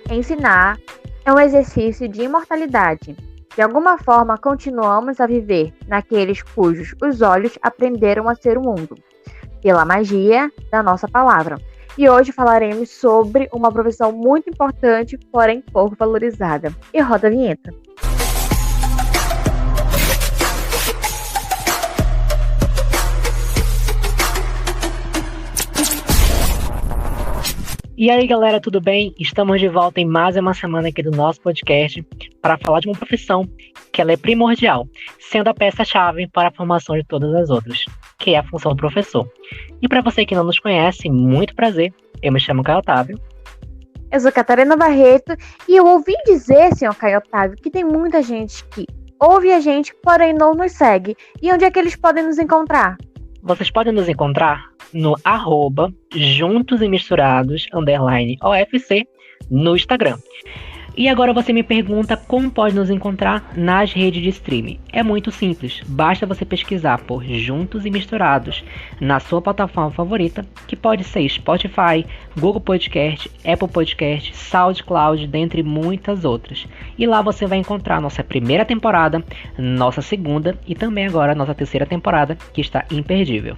Ensinar é um exercício de imortalidade. De alguma forma, continuamos a viver naqueles cujos os olhos aprenderam a ser o mundo, pela magia da nossa palavra. E hoje falaremos sobre uma profissão muito importante, porém pouco valorizada. E roda a vinheta. E aí, galera, tudo bem? Estamos de volta em mais uma semana aqui do nosso podcast para falar de uma profissão que ela é primordial, sendo a peça-chave para a formação de todas as outras, que é a função do professor. E para você que não nos conhece, muito prazer, eu me chamo Caio Otávio. Eu sou Catarina Barreto e eu ouvi dizer, senhor Caio Otávio, que tem muita gente que ouve a gente, porém não nos segue. E onde é que eles podem nos encontrar? Vocês podem nos encontrar no @juntosemisturados_OFC no Instagram. E agora você me pergunta como pode nos encontrar nas redes de streaming. É muito simples, basta você pesquisar por Juntos e Misturados na sua plataforma favorita, que pode ser Spotify, Google Podcast, Apple Podcast, SoundCloud, dentre muitas outras. E lá você vai encontrar nossa primeira temporada, nossa segunda e também agora nossa terceira temporada, que está imperdível.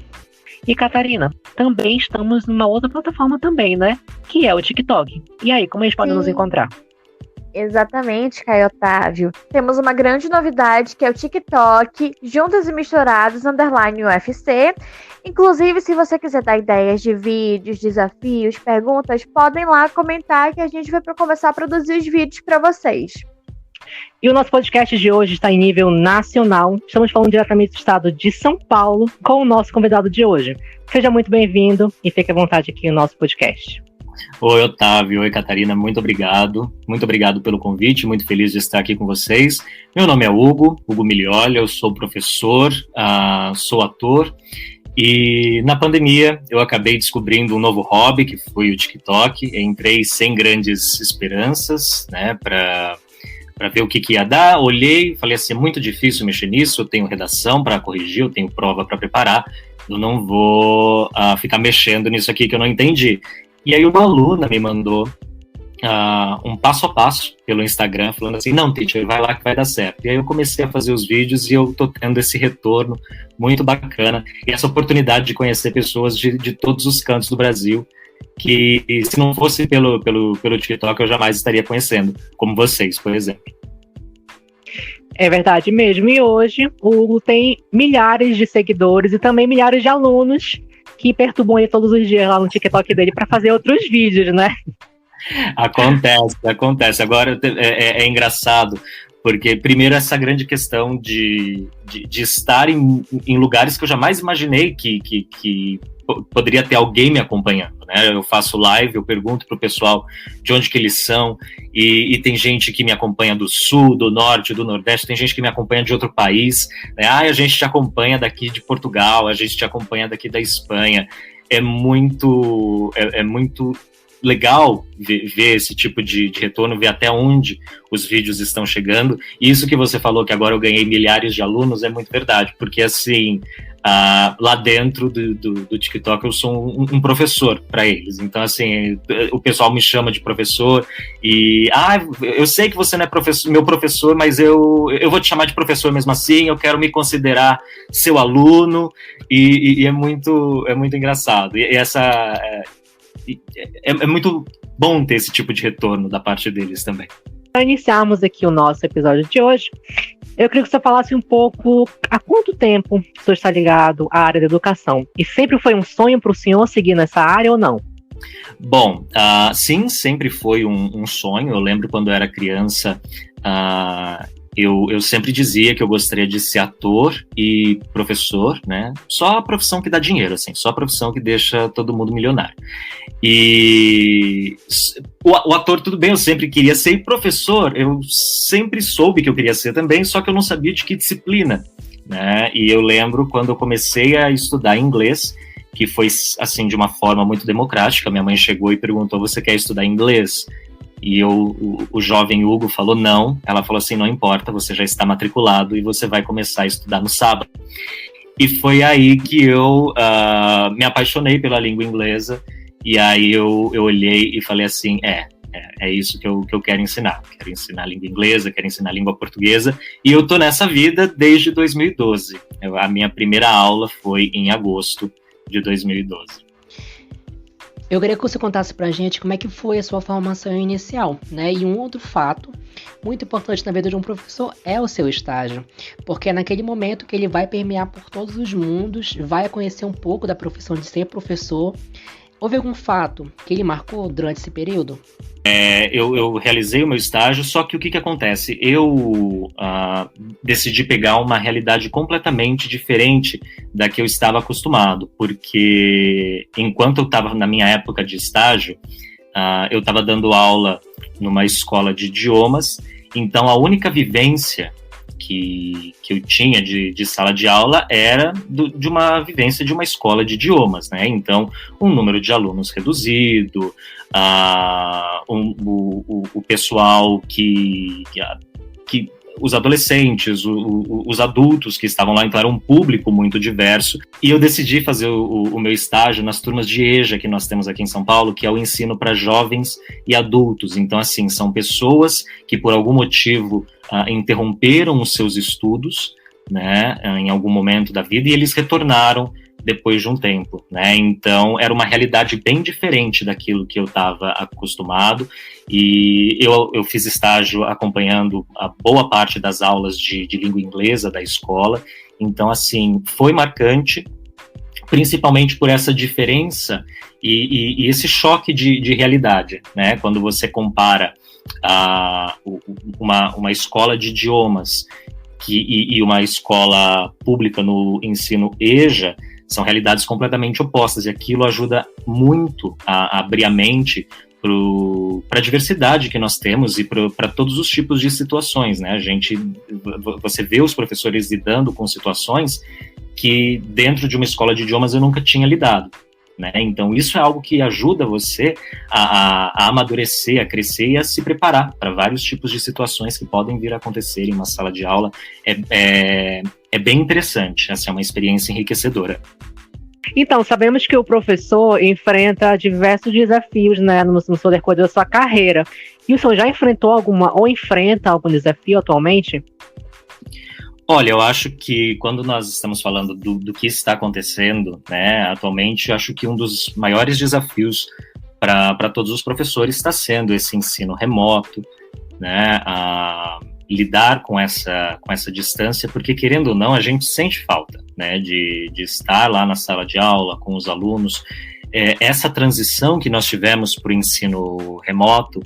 E Catarina, também estamos numa outra plataforma também, né? Que é o TikTok. E aí, como eles podem nos encontrar? Exatamente, Caio Otávio. Temos uma grande novidade que é o TikTok, Juntos e Misturados, _UFC. Inclusive, se você quiser dar ideias de vídeos, desafios, perguntas, podem lá comentar que a gente vai começar a produzir os vídeos para vocês. E o nosso podcast de hoje está em nível nacional. Estamos falando diretamente do estado de São Paulo com o nosso convidado de hoje. Seja muito bem-vindo e fique à vontade aqui no nosso podcast. Oi, Otávio. Oi, Catarina. Muito obrigado. Muito obrigado pelo convite. Muito feliz de estar aqui com vocês. Meu nome é Hugo Milioli. Eu sou professor, sou ator. E na pandemia eu acabei descobrindo um novo hobby, que foi o TikTok. Entrei sem grandes esperanças, né, para ver o que ia dar. Olhei, falei assim, é muito difícil mexer nisso, eu tenho redação para corrigir, eu tenho prova para preparar, eu não vou ficar mexendo nisso aqui que eu não entendi. E aí uma aluna me mandou um passo a passo pelo Instagram, falando assim, não, teacher, vai lá que vai dar certo. E aí eu comecei a fazer os vídeos e eu tô tendo esse retorno muito bacana, e essa oportunidade de conhecer pessoas de todos os cantos do Brasil, que se não fosse pelo TikTok eu jamais estaria conhecendo, como vocês, por exemplo. É verdade mesmo, e hoje o Hugo tem milhares de seguidores e também milhares de alunos que perturbam ele todos os dias lá no TikTok dele para fazer outros vídeos, né? Acontece. Agora é engraçado, porque primeiro essa grande questão de estar em lugares que eu jamais imaginei que poderia ter alguém me acompanhando, né? Eu faço live, eu pergunto pro pessoal de onde que eles são, e tem gente que me acompanha do Sul, do Norte, do Nordeste, tem gente que me acompanha de outro país, né? A gente te acompanha daqui de Portugal, a gente te acompanha daqui da Espanha. É muito legal ver esse tipo de retorno, ver até onde os vídeos estão chegando. E isso que você falou, que agora eu ganhei milhares de alunos, é muito verdade, porque assim, lá dentro do TikTok eu sou um professor para eles. Então assim, o pessoal me chama de professor e eu sei que você não é meu professor, mas eu vou te chamar de professor mesmo assim, eu quero me considerar seu aluno, e é muito engraçado. E essa é muito bom ter esse tipo de retorno da parte deles também. Para iniciarmos aqui o nosso episódio de hoje, eu queria que você falasse um pouco há quanto tempo o senhor está ligado à área da educação? E sempre foi um sonho para o senhor seguir nessa área ou não? Bom, sim, sempre foi um sonho. Eu lembro quando eu era criança, eu sempre dizia que eu gostaria de ser ator e professor, né? Só a profissão que dá dinheiro, assim, só a profissão que deixa todo mundo milionário. E o ator, tudo bem, eu sempre queria ser, e professor, eu sempre soube que eu queria ser também, só que eu não sabia de que disciplina, né? E eu lembro quando eu comecei a estudar inglês, que foi, assim, de uma forma muito democrática. Minha mãe chegou e perguntou, você quer estudar inglês? E o jovem Hugo falou não. Ela falou assim, não importa, você já está matriculado e você vai começar a estudar no sábado. E foi aí que eu me apaixonei pela língua inglesa. E aí eu olhei e falei assim, É isso que eu quero ensinar. Quero ensinar língua inglesa, quero ensinar língua portuguesa, e eu tô nessa vida desde 2012. A minha primeira aula foi em agosto de 2012. Eu queria que você contasse pra gente como é que foi a sua formação inicial, né? E um outro fato muito importante na vida de um professor é o seu estágio, porque é naquele momento que ele vai permear por todos os mundos, vai conhecer um pouco da profissão de ser professor. Houve algum fato que ele marcou durante esse período? Eu realizei o meu estágio, só que o que acontece? Eu decidi pegar uma realidade completamente diferente da que eu estava acostumado, porque enquanto eu estava na minha época de estágio, eu estava dando aula numa escola de idiomas, então a única vivência que eu tinha de sala de aula era de uma vivência de uma escola de idiomas, né? Então, um número de alunos reduzido, o pessoal que os adolescentes, os adultos que estavam lá, então era um público muito diverso, e eu decidi fazer o meu estágio nas turmas de EJA que nós temos aqui em São Paulo, que é o ensino para jovens e adultos. Então, assim, são pessoas que por algum motivo interromperam os seus estudos, né, em algum momento da vida, e eles retornaram depois de um tempo, né? Então era uma realidade bem diferente daquilo que eu estava acostumado, e eu fiz estágio acompanhando a boa parte das aulas de língua inglesa da escola. Então, assim, foi marcante, principalmente por essa diferença e esse choque de realidade, né? Quando você compara uma escola de idiomas e uma escola pública no ensino EJA, são realidades completamente opostas, e aquilo ajuda muito a abrir a mente para a diversidade que nós temos e para todos os tipos de situações, né? Você vê os professores lidando com situações que dentro de uma escola de idiomas eu nunca tinha lidado, né? Então isso é algo que ajuda você a amadurecer, a crescer e a se preparar para vários tipos de situações que podem vir a acontecer em uma sala de aula. É bem interessante, essa é uma experiência enriquecedora. Então, sabemos que o professor enfrenta diversos desafios, né, no seu decorrer da sua carreira. E o senhor já enfrentou ou enfrenta algum desafio atualmente? Olha, eu acho que quando nós estamos falando do que está acontecendo, né, atualmente, eu acho que um dos maiores desafios para todos os professores está sendo esse ensino remoto, né, lidar com essa distância, porque, querendo ou não, a gente sente falta, né, de estar lá na sala de aula com os alunos. Essa transição que nós tivemos para o ensino remoto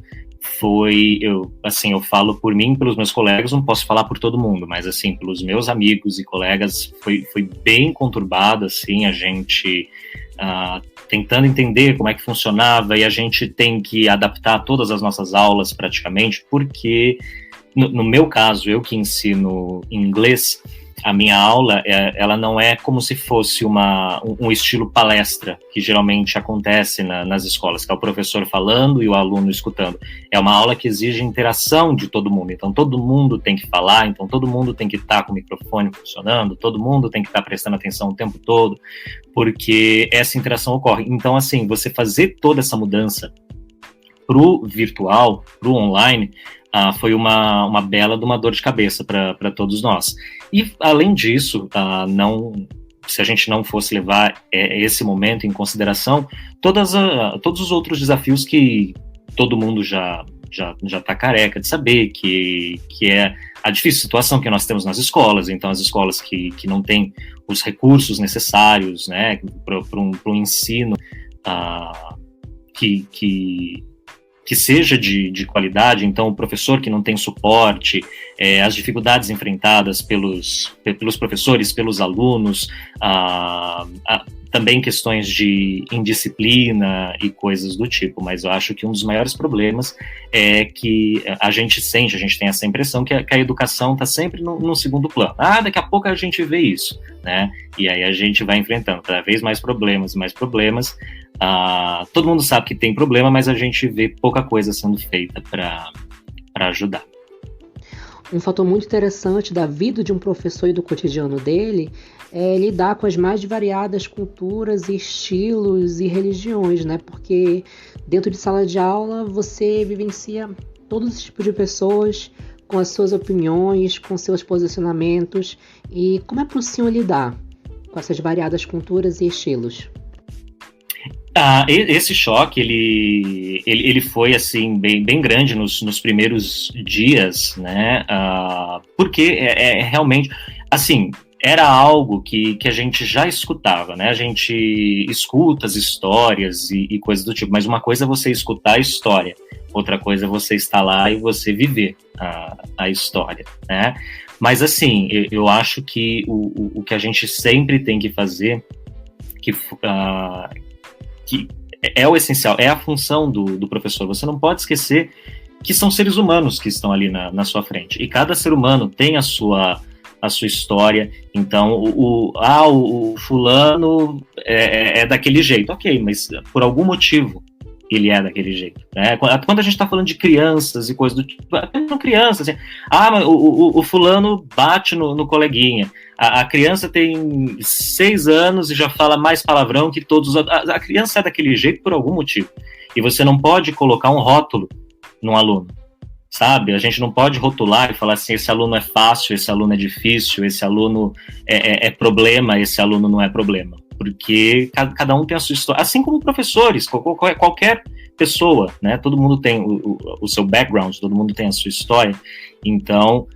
eu falo por mim, pelos meus colegas, não posso falar por todo mundo, mas assim, pelos meus amigos e colegas, foi bem conturbado, assim, a gente tentando entender como é que funcionava, e a gente tem que adaptar todas as nossas aulas praticamente, porque no meu caso, eu que ensino inglês, a minha aula, ela não é como se fosse um estilo palestra, que geralmente acontece nas escolas, que é o professor falando e o aluno escutando. É uma aula que exige interação de todo mundo, então todo mundo tem que falar, então todo mundo tem que estar com o microfone funcionando, todo mundo tem que estar prestando atenção o tempo todo, porque essa interação ocorre. Então, assim, você fazer toda essa mudança pro virtual, pro online, foi uma bela de uma dor de cabeça para todos nós. E, além disso, se a gente não fosse levar esse momento em consideração, todos os outros desafios que todo mundo já está careca de saber, que é a difícil situação que nós temos nas escolas. Então, as escolas que não têm os recursos necessários, né, para um ensino que seja de qualidade. Então, o professor que não tem suporte, as dificuldades enfrentadas pelos professores, pelos alunos, também questões de indisciplina e coisas do tipo. Mas eu acho que um dos maiores problemas é que a gente tem essa impressão que a educação está sempre no segundo plano. Daqui a pouco a gente vê isso, né? E aí a gente vai enfrentando cada vez mais problemas. Todo mundo sabe que tem problema, mas a gente vê pouca coisa sendo feita para ajudar. Um fator muito interessante da vida de um professor e do cotidiano dele é lidar com as mais variadas culturas, estilos e religiões, né? Porque dentro de sala de aula você vivencia todos os tipos de pessoas com as suas opiniões, com seus posicionamentos. E como é para o senhor lidar com essas variadas culturas e estilos? Esse choque, ele foi, assim, bem grande nos primeiros dias, né? Porque realmente, assim, era algo que a gente já escutava, né? A gente escuta as histórias e coisas do tipo, mas uma coisa é você escutar a história, outra coisa é você estar lá e você viver a história, né? Mas, assim, eu acho que o que a gente sempre tem que fazer, que é o essencial, é a função do professor. Você não pode esquecer que são seres humanos que estão ali na sua frente. E cada ser humano tem a sua história. Então, o fulano é daquele jeito. Ok, mas por algum motivo ele é daquele jeito, né? Quando a gente está falando de crianças e coisas do tipo, são crianças, assim, mas o fulano bate no coleguinha, a criança tem 6 anos e já fala mais palavrão que todos os outros. A criança é daquele jeito por algum motivo, e você não pode colocar um rótulo num aluno, sabe? A gente não pode rotular e falar assim, esse aluno é fácil, esse aluno é difícil, esse aluno é problema, esse aluno não é problema. Porque cada um tem a sua história, assim como professores, qualquer pessoa, né? Todo mundo tem o seu background, todo mundo tem a sua história. Então,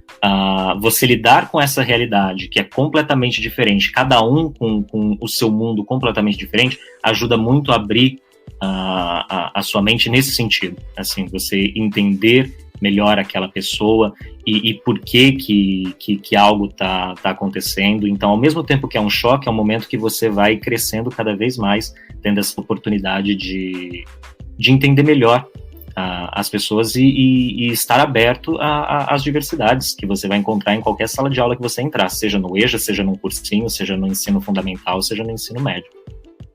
você lidar com essa realidade, que é completamente diferente, cada um com o seu mundo completamente diferente, ajuda muito a abrir a sua mente nesse sentido. Assim, você entender melhor aquela pessoa e por que algo tá acontecendo. Então, ao mesmo tempo que é um choque, é um momento que você vai crescendo cada vez mais, tendo essa oportunidade de entender melhor as pessoas e estar aberto às diversidades que você vai encontrar em qualquer sala de aula que você entrar, seja no EJA, seja num cursinho, seja no ensino fundamental, seja no ensino médio.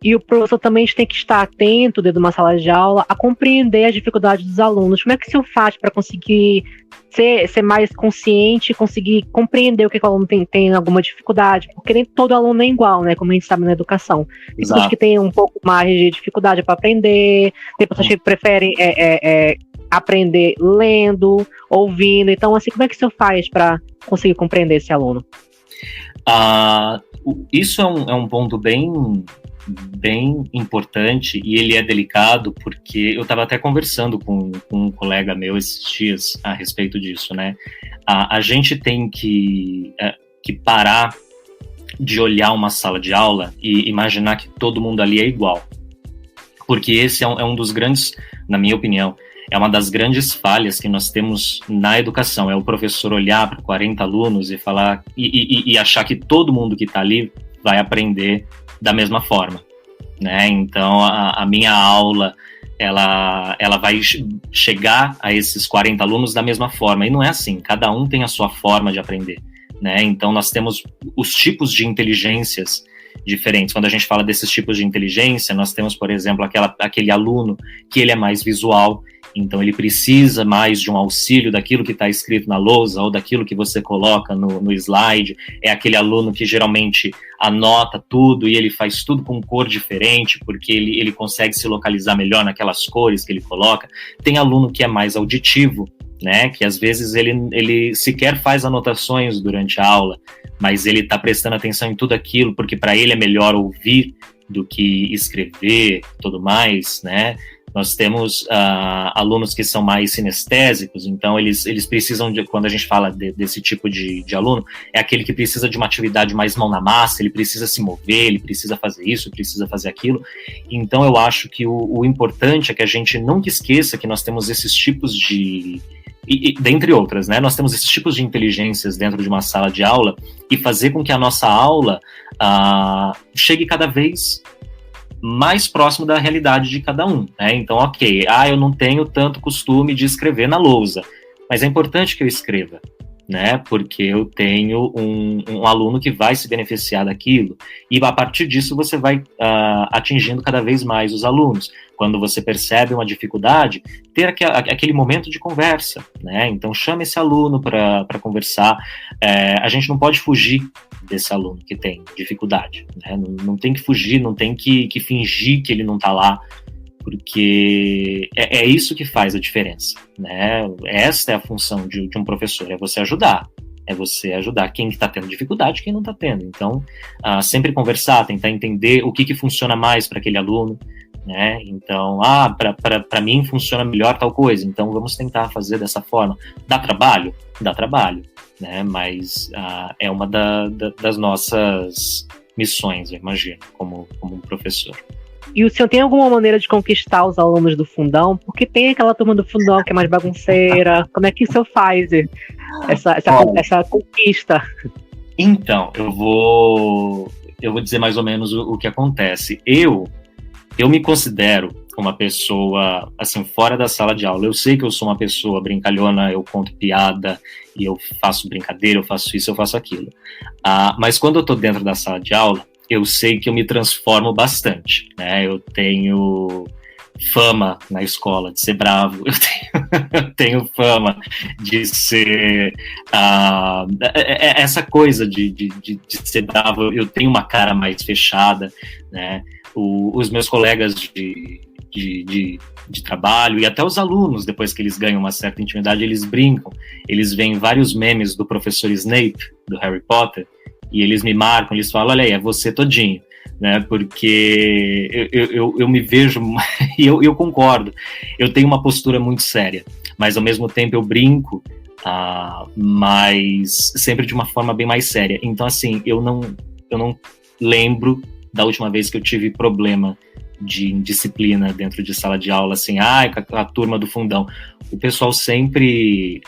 E o professor também tem que estar atento dentro de uma sala de aula a compreender as dificuldades dos alunos. Como é que o senhor faz para conseguir ser mais consciente, conseguir compreender o que o aluno tem alguma dificuldade? Porque nem todo aluno é igual, né? Como a gente sabe na educação. Tem pessoas que têm um pouco mais de dificuldade para aprender, tem pessoas que preferem aprender lendo, ouvindo. Então, assim, como é que o senhor faz para conseguir compreender esse aluno? Isso é um ponto bem importante, e ele é delicado porque eu estava até conversando com um colega meu esses dias a respeito disso, né? A gente tem que parar de olhar uma sala de aula e imaginar que todo mundo ali é igual, porque esse é um dos grandes, na minha opinião, é uma das grandes falhas que nós temos na educação, é o professor olhar para 40 alunos e falar e achar que todo mundo que está ali vai aprender da mesma forma, né? Então, a minha aula, ela vai chegar a esses 40 alunos da mesma forma, e não é assim, cada um tem a sua forma de aprender, né? Então, nós temos os tipos de inteligências diferentes. Quando a gente fala desses tipos de inteligência, nós temos, por exemplo, aquele aluno que ele é mais visual, então ele precisa mais de um auxílio daquilo que está escrito na lousa ou daquilo que você coloca no slide. É aquele aluno que geralmente anota tudo e ele faz tudo com cor diferente, porque ele consegue se localizar melhor naquelas cores que ele coloca. Tem aluno que é mais auditivo, né, que às vezes ele sequer faz anotações durante a aula, mas ele está prestando atenção em tudo aquilo, porque para ele é melhor ouvir do que escrever, tudo mais, né? Nós temos alunos que são mais sinestésicos, então eles precisam quando a gente fala desse tipo de aluno, é aquele que precisa de uma atividade mais mão na massa, ele precisa se mover, ele precisa fazer isso, precisa fazer aquilo. Então eu acho que o importante é que a gente nunca esqueça que nós temos esses tipos de... E, dentre outras, né? Nós temos esses tipos de inteligências dentro de uma sala de aula e fazer com que a nossa aula chegue cada vez mais próximo da realidade de cada um, né? Então, ok, eu não tenho tanto costume de escrever na lousa, mas é importante que eu escreva, né? Porque eu tenho um aluno que vai se beneficiar daquilo, e a partir disso você vai atingindo cada vez mais os alunos. Quando você percebe uma dificuldade, ter aquele momento de conversa, né? Então chame esse aluno para conversar. A gente não pode fugir desse aluno que tem dificuldade, né? Não tem que fugir, não tem que fingir que ele não está lá, porque é isso que faz a diferença, né? Esta é a função de um professor, é você ajudar quem está tendo dificuldade e quem não está tendo. Então, sempre conversar, tentar entender o que funciona mais para aquele aluno, né? Então, para mim funciona melhor tal coisa, então vamos tentar fazer dessa forma. Dá trabalho? Dá trabalho, né? Mas é uma das nossas missões, eu imagino, como um professor. E o senhor tem alguma maneira de conquistar os alunos do fundão? Porque tem aquela turma do fundão que é mais bagunceira. Como é que o senhor faz essa conquista? Então, eu vou dizer mais ou menos o que acontece. Eu me considero uma pessoa, assim, fora da sala de aula. Eu sei que eu sou uma pessoa brincalhona, eu conto piada, e eu faço brincadeira, eu faço isso, eu faço aquilo. Mas quando eu tô dentro da sala de aula, eu sei que eu me transformo bastante, né? Eu tenho fama na escola de ser bravo, eu tenho fama de ser essa coisa de ser bravo. Eu tenho uma cara mais fechada, né? Os meus colegas de trabalho e até os alunos, depois que eles ganham uma certa intimidade, eles brincam, eles veem vários memes do professor Snape, do Harry Potter, e eles me marcam, eles falam, olha aí, é você todinho, né? Porque eu me vejo, e eu concordo, eu tenho uma postura muito séria, mas ao mesmo tempo eu brinco, mas sempre de uma forma bem mais séria. Então, assim, eu não lembro da última vez que eu tive problema de disciplina dentro de sala de aula, assim, com a turma do fundão. O pessoal sempre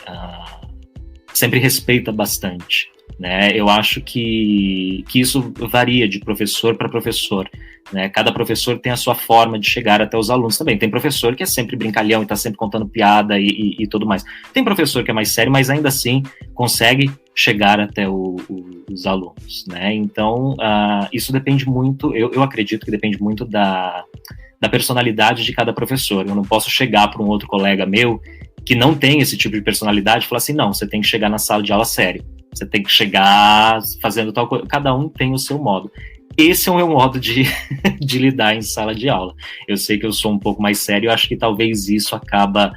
respeita bastante, né? Eu acho que isso varia de professor para professor, né? Cada professor tem a sua forma de chegar até os alunos também. Tem professor que é sempre brincalhão e está sempre contando piada e tudo mais. Tem professor que é mais sério, mas ainda assim consegue chegar até os alunos, né? Então, isso depende muito, eu acredito que depende muito da personalidade de cada professor. Eu não posso chegar para um outro colega meu que não tem esse tipo de personalidade e falar assim, não, você tem que chegar na sala de aula sério. Você tem que chegar fazendo tal coisa. Cada um tem o seu modo. Esse é o meu modo de lidar em sala de aula. Eu sei que eu sou um pouco mais sério, eu acho que talvez isso acaba,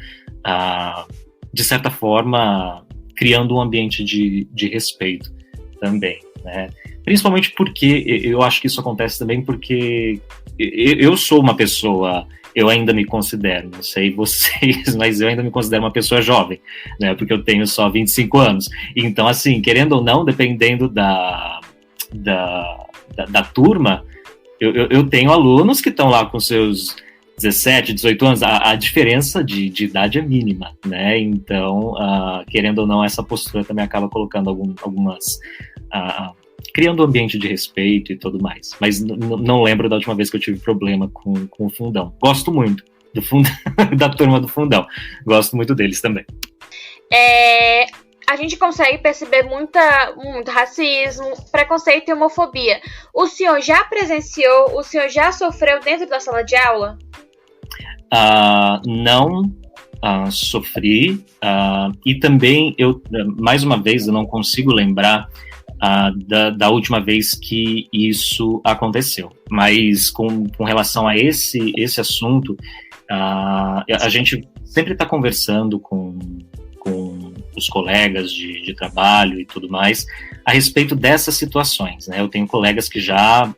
de certa forma, criando um ambiente de respeito também, né? Principalmente porque eu acho que isso acontece também porque eu sou uma pessoa, eu ainda me considero, não sei vocês, mas eu ainda me considero uma pessoa jovem, né? Porque eu tenho só 25 anos. Então, assim, querendo ou não, dependendo da turma, eu tenho alunos que estão lá com seus 17, 18 anos, a diferença de idade é mínima, né? Então, querendo ou não, essa postura também acaba colocando algumas... criando um ambiente de respeito e tudo mais. Mas não lembro da última vez que eu tive problema com o fundão. Gosto muito da turma do fundão. Gosto muito deles também. A gente consegue perceber muito racismo, preconceito e homofobia. O senhor já presenciou, o senhor já sofreu dentro da sala de aula? Não sofri. E também, mais uma vez, eu não consigo lembrar da última vez que isso aconteceu. Mas com relação a esse assunto, a gente sempre está conversando com os colegas de trabalho e tudo mais a respeito dessas situações, né? Eu tenho colegas que já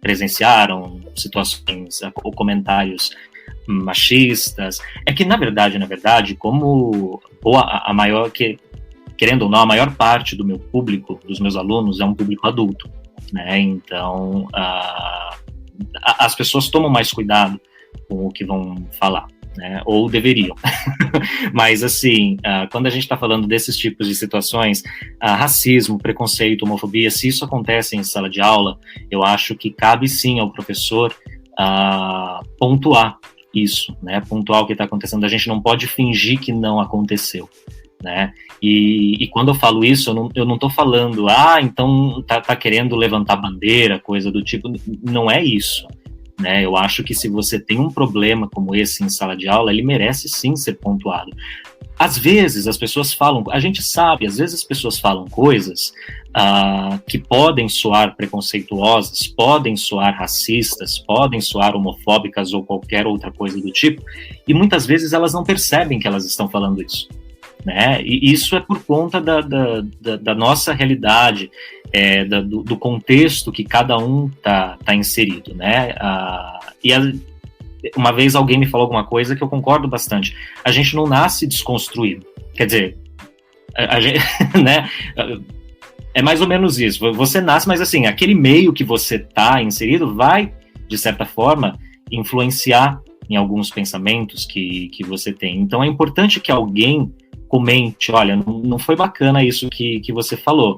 presenciaram situações ou comentários machistas. É que, na verdade, como a maior... querendo ou não, a maior parte do meu público, dos meus alunos, é um público adulto, né? Então, as pessoas tomam mais cuidado com o que vão falar, né? Ou deveriam. Mas, assim, quando a gente está falando desses tipos de situações, racismo, preconceito, homofobia, se isso acontece em sala de aula, eu acho que cabe sim ao professor pontuar isso, né? Pontuar o que está acontecendo. A gente não pode fingir que não aconteceu, né? E quando eu falo isso, eu não estou falando, então tá querendo levantar bandeira, coisa do tipo, não é isso, né? Eu acho que se você tem um problema como esse em sala de aula, ele merece sim ser pontuado. Às vezes as pessoas falam, a gente sabe, às vezes as pessoas falam coisas que podem soar preconceituosas, podem soar racistas, podem soar homofóbicas ou qualquer outra coisa do tipo, e muitas vezes elas não percebem que elas estão falando isso, né? E isso é por conta da nossa realidade, do contexto que cada um tá inserido, né? Uma vez alguém me falou alguma coisa que eu concordo bastante. A gente não nasce desconstruído. Quer dizer, a gente, né? É mais ou menos isso. Você nasce, mas assim, aquele meio que você está inserido vai, de certa forma, influenciar em alguns pensamentos que você tem. Então é importante que alguém comente, olha, não foi bacana isso que você falou.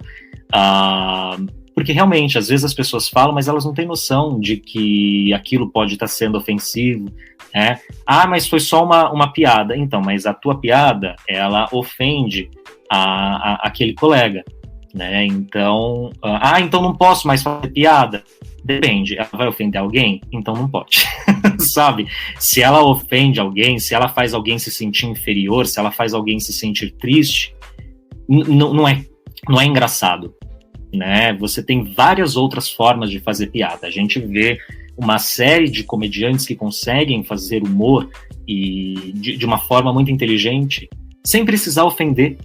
Porque realmente, às vezes as pessoas falam, mas elas não têm noção de que aquilo pode estar sendo ofensivo, né? Mas foi só uma piada. Então, mas a tua piada, ela ofende aquele colega, né? Então, então não posso mais fazer piada? Depende, ela vai ofender alguém? Então não pode, sabe? Se ela ofende alguém, se ela faz alguém se sentir inferior, se ela faz alguém se sentir triste, não é engraçado, né? Você tem várias outras formas de fazer piada. A gente vê uma série de comediantes que conseguem fazer humor e de uma forma muito inteligente, sem precisar ofender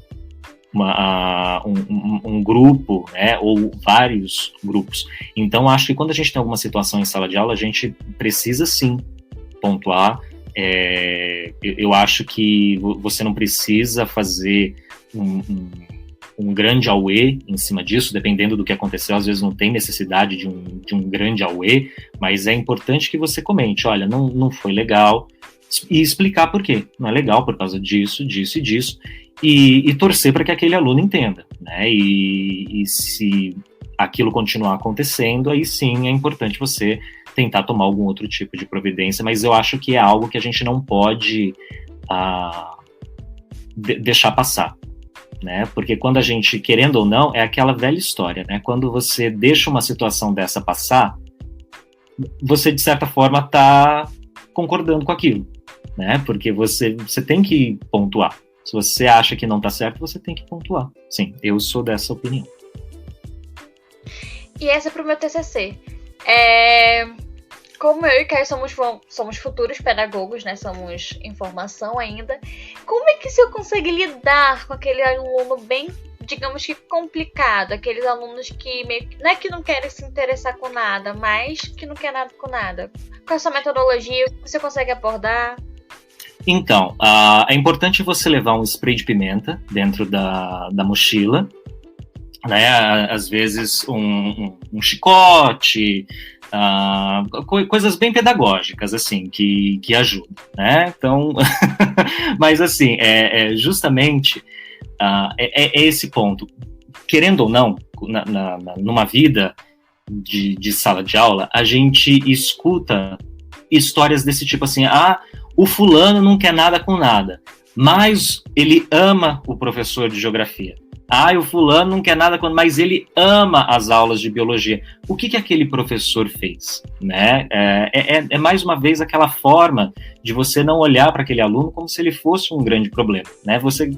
um grupo, né, ou vários grupos. Então, acho que quando a gente tem alguma situação em sala de aula, a gente precisa sim pontuar. Eu acho que você não precisa fazer um grande auê em cima disso, dependendo do que aconteceu, às vezes não tem necessidade de um grande auê, mas é importante que você comente, olha, não foi legal, e explicar por quê. Não é legal por causa disso, disso e disso, e torcer para que aquele aluno entenda, né? E se aquilo continuar acontecendo, aí sim é importante você tentar tomar algum outro tipo de providência, mas eu acho que é algo que a gente não pode deixar passar, né? Porque quando a gente, querendo ou não, é aquela velha história, né? Quando você deixa uma situação dessa passar, você de certa forma está concordando com aquilo, né? Porque você tem que pontuar. Se você acha que não está certo, você tem que pontuar. Sim, eu sou dessa opinião. E essa é pro meu TCC. Como eu e Caio somos futuros pedagogos, né? Somos em formação ainda. Como é que se eu consegue lidar com aquele aluno bem, digamos que complicado? Aqueles alunos que meio que, não é que não querem se interessar com nada, mas que não quer nada com nada. Qual é a sua metodologia? O que você consegue abordar? Então, é importante você levar um spray de pimenta dentro da mochila, né? Às vezes um chicote, coisas bem pedagógicas, assim, que ajudam, né? Então, mas assim, justamente é esse ponto. Querendo ou não, numa vida de sala de aula, a gente escuta histórias desse tipo assim, o fulano não quer nada com nada, mas ele ama o professor de geografia. O fulano não quer nada com, mas ele ama as aulas de biologia. O que aquele professor fez, né? É mais uma vez aquela forma de você não olhar para aquele aluno como se ele fosse um grande problema, né? Você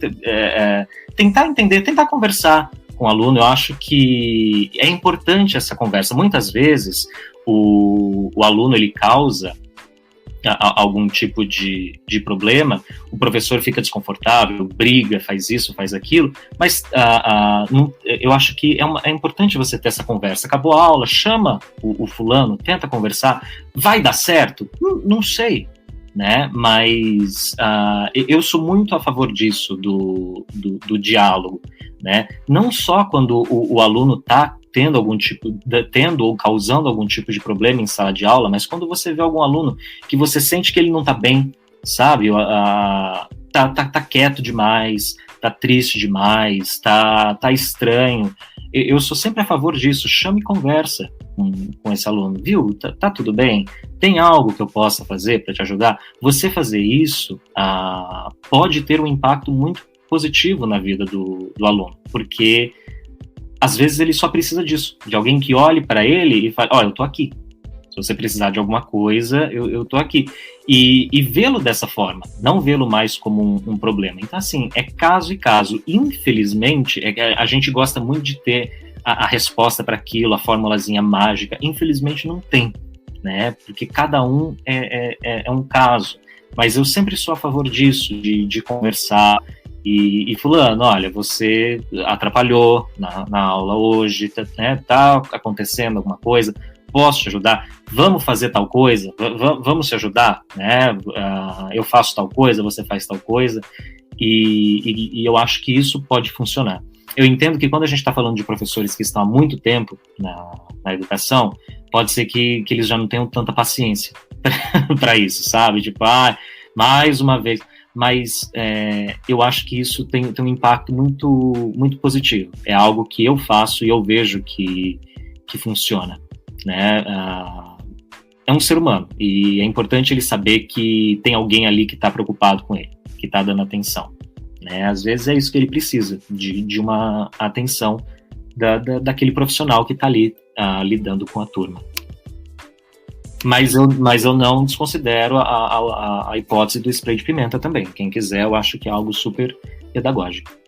tentar entender, tentar conversar com o aluno. Eu acho que é importante essa conversa. Muitas vezes o aluno ele causa algum tipo de problema, o professor fica desconfortável, briga, faz isso, faz aquilo, mas eu acho que é importante você ter essa conversa. Acabou a aula, chama o fulano, tenta conversar, vai dar certo? Não sei, né? Mas eu sou muito a favor disso, do diálogo, né? Não só quando o aluno está tendo ou causando algum tipo de problema em sala de aula, mas quando você vê algum aluno que você sente que ele não está bem, sabe? Tá quieto demais, tá triste demais, tá estranho. Eu sou sempre a favor disso. Chame e conversa com esse aluno. Viu? Tá tudo bem? Tem algo que eu possa fazer para te ajudar? Você fazer isso pode ter um impacto muito positivo na vida do aluno, porque às vezes ele só precisa disso, de alguém que olhe para ele e fale, eu tô aqui. Se você precisar de alguma coisa, eu tô aqui. E vê-lo dessa forma, não vê-lo mais como um problema. Então, assim, é caso e caso. Infelizmente, a gente gosta muito de ter a resposta para aquilo, a formulazinha mágica. Infelizmente, não tem, né? Porque cada um é um caso. Mas eu sempre sou a favor disso, de conversar. E fulano, olha, você atrapalhou na aula hoje, né? Tá acontecendo alguma coisa, posso te ajudar? Vamos fazer tal coisa? Vamos te ajudar? Né? Eu faço tal coisa, você faz tal coisa, e eu acho que isso pode funcionar. Eu entendo que quando a gente está falando de professores que estão há muito tempo na educação, pode ser que eles já não tenham tanta paciência para isso, sabe? Tipo, mais uma vez. Mas eu acho que isso tem um impacto muito, muito positivo. É algo que eu faço e eu vejo que funciona, né? É um ser humano e é importante ele saber que tem alguém ali que está preocupado com ele, que está dando atenção, né? Às vezes é isso que ele precisa, de uma atenção daquele profissional que está ali lidando com a turma. Mas eu não desconsidero a hipótese do spray de pimenta também. Quem quiser, eu acho que é algo super pedagógico.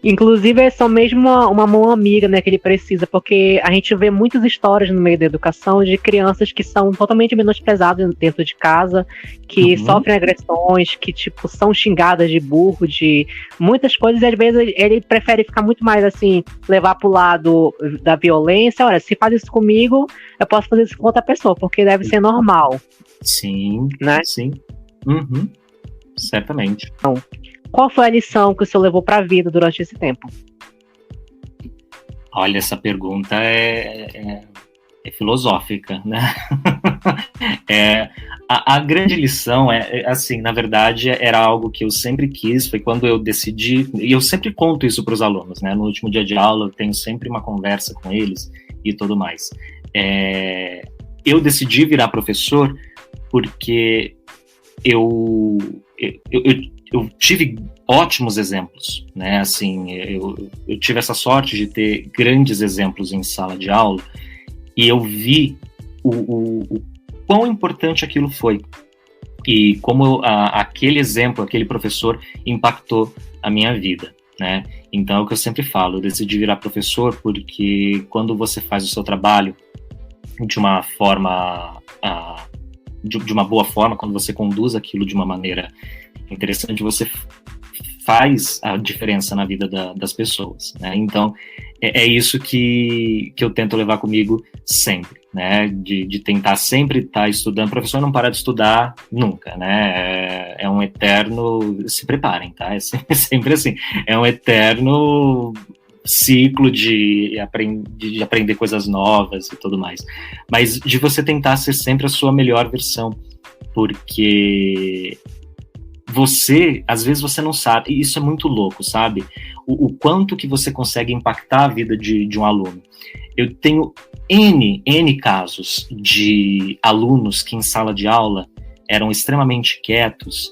Inclusive, é só mesmo uma mão amiga, né, que ele precisa, porque a gente vê muitas histórias no meio da educação de crianças que são totalmente menosprezadas dentro de casa, que sofrem agressões, que, tipo, são xingadas de burro, de muitas coisas, e às vezes ele prefere ficar muito mais, assim, levar pro lado da violência. Olha, se faz isso comigo, eu posso fazer isso com outra pessoa, porque deve ser normal. Sim, né? Sim. Certamente. Então, qual foi a lição que o senhor levou para a vida durante esse tempo? Olha, essa pergunta é filosófica, né? A grande lição assim, na verdade, era algo que eu sempre quis, foi quando eu decidi, e eu sempre conto isso para os alunos, né? No último dia de aula, eu tenho sempre uma conversa com eles e tudo mais. Eu decidi virar professor porque eu tive ótimos exemplos, né? Assim, eu tive essa sorte de ter grandes exemplos em sala de aula e eu vi o quão importante aquilo foi e como aquele exemplo, aquele professor impactou a minha vida, né? Então é o que eu sempre falo, eu decidi virar professor porque quando você faz o seu trabalho de uma forma de uma boa forma, quando você conduz aquilo de uma maneira interessante, você faz a diferença na vida das pessoas, né? Então, é isso que eu tento levar comigo sempre, né? De tentar sempre estar estudando. O professor não para de estudar nunca, né? É um eterno... Se preparem, tá? É sempre assim. É um eterno ciclo de aprender coisas novas e tudo mais. Mas de você tentar ser sempre a sua melhor versão, porque às vezes você não sabe, e isso é muito louco, sabe? O quanto que você consegue impactar a vida de um aluno. Eu tenho N casos de alunos que em sala de aula eram extremamente quietos,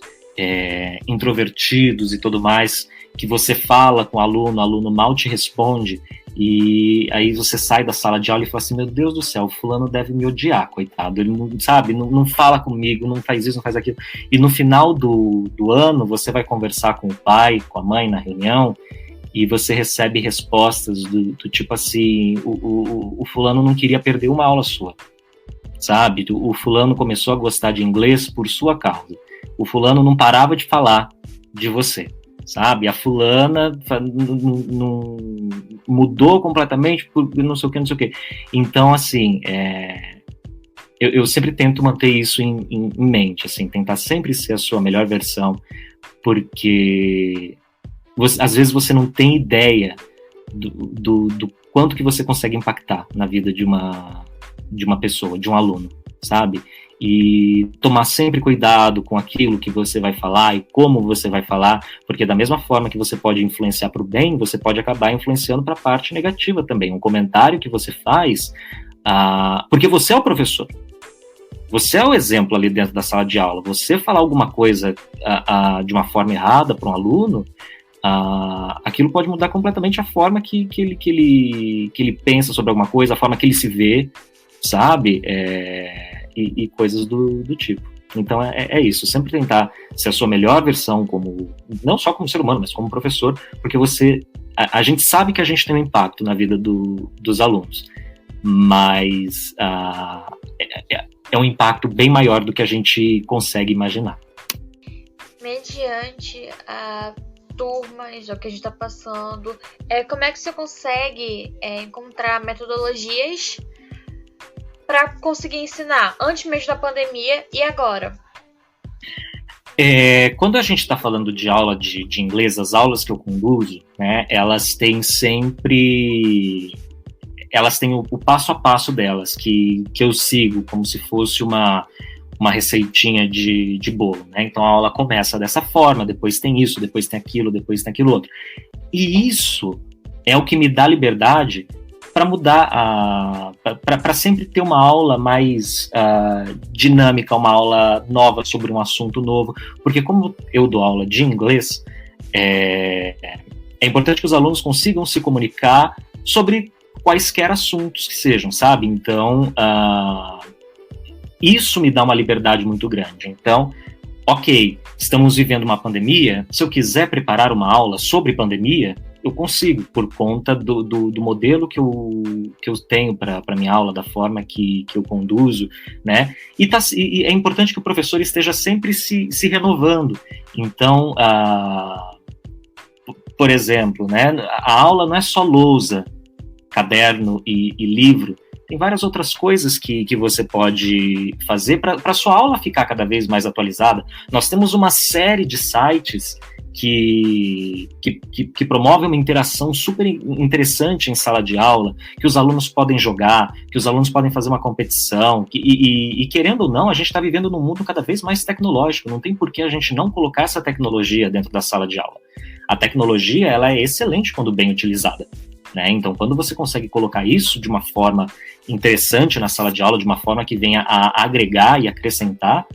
introvertidos e tudo mais, que você fala com o aluno mal te responde, e aí você sai da sala de aula e fala assim, meu Deus do céu, o fulano deve me odiar, coitado, ele não, sabe, não fala comigo, não faz isso, não faz aquilo, e no final do ano você vai conversar com o pai, com a mãe na reunião, e você recebe respostas do tipo assim, o fulano não queria perder uma aula sua, sabe, o fulano começou a gostar de inglês por sua causa, o fulano não parava de falar de você, sabe, a fulana não mudou completamente por não sei o que. Então, assim, eu sempre tento manter isso em mente, assim, tentar sempre ser a sua melhor versão, porque às vezes você não tem ideia do quanto que você consegue impactar na vida de uma pessoa, de um aluno, sabe? E tomar sempre cuidado com aquilo que você vai falar e como você vai falar, porque da mesma forma que você pode influenciar para o bem, você pode acabar influenciando para a parte negativa também. Um comentário que você faz, porque você é o professor, você é o exemplo ali dentro da sala de aula. Você falar alguma coisa de uma forma errada para um aluno, aquilo pode mudar completamente a forma que ele pensa sobre alguma coisa, a forma que ele se vê, sabe? E coisas do tipo. Então é isso, sempre tentar ser a sua melhor versão, não só como ser humano, mas como professor, porque a gente sabe que a gente tem um impacto na vida dos alunos, mas é um impacto bem maior do que a gente consegue imaginar. Mediante a turmas, o que a gente está passando, como é que você consegue encontrar metodologias para conseguir ensinar antes mesmo da pandemia e agora? Quando a gente está falando de aula de inglês, as aulas que eu conduzo, né, elas têm o passo a passo delas, que eu sigo como se fosse uma receitinha de bolo, né? Então a aula começa dessa forma, depois tem isso, depois tem aquilo outro. E isso é o que me dá liberdade para mudar, para sempre ter uma aula mais dinâmica, uma aula nova sobre um assunto novo, porque como eu dou aula de inglês, é importante que os alunos consigam se comunicar sobre quaisquer assuntos que sejam, sabe? Então, isso me dá uma liberdade muito grande. Então, ok, estamos vivendo uma pandemia, se eu quiser preparar uma aula sobre pandemia, eu consigo, por conta do modelo que eu tenho para minha aula, da forma que eu conduzo, né? E é importante que o professor esteja sempre se renovando. Então, por exemplo, né, a aula não é só lousa, caderno e livro. Tem várias outras coisas que você pode fazer para a sua aula ficar cada vez mais atualizada. Nós temos uma série de sites que promove uma interação super interessante em sala de aula, que os alunos podem jogar, que os alunos podem fazer uma competição, e querendo ou não, a gente está vivendo num mundo cada vez mais tecnológico, não tem por que a gente não colocar essa tecnologia dentro da sala de aula. A tecnologia, ela é excelente quando bem utilizada, né? Então, quando você consegue colocar isso de uma forma interessante na sala de aula, de uma forma que venha a agregar e acrescentar,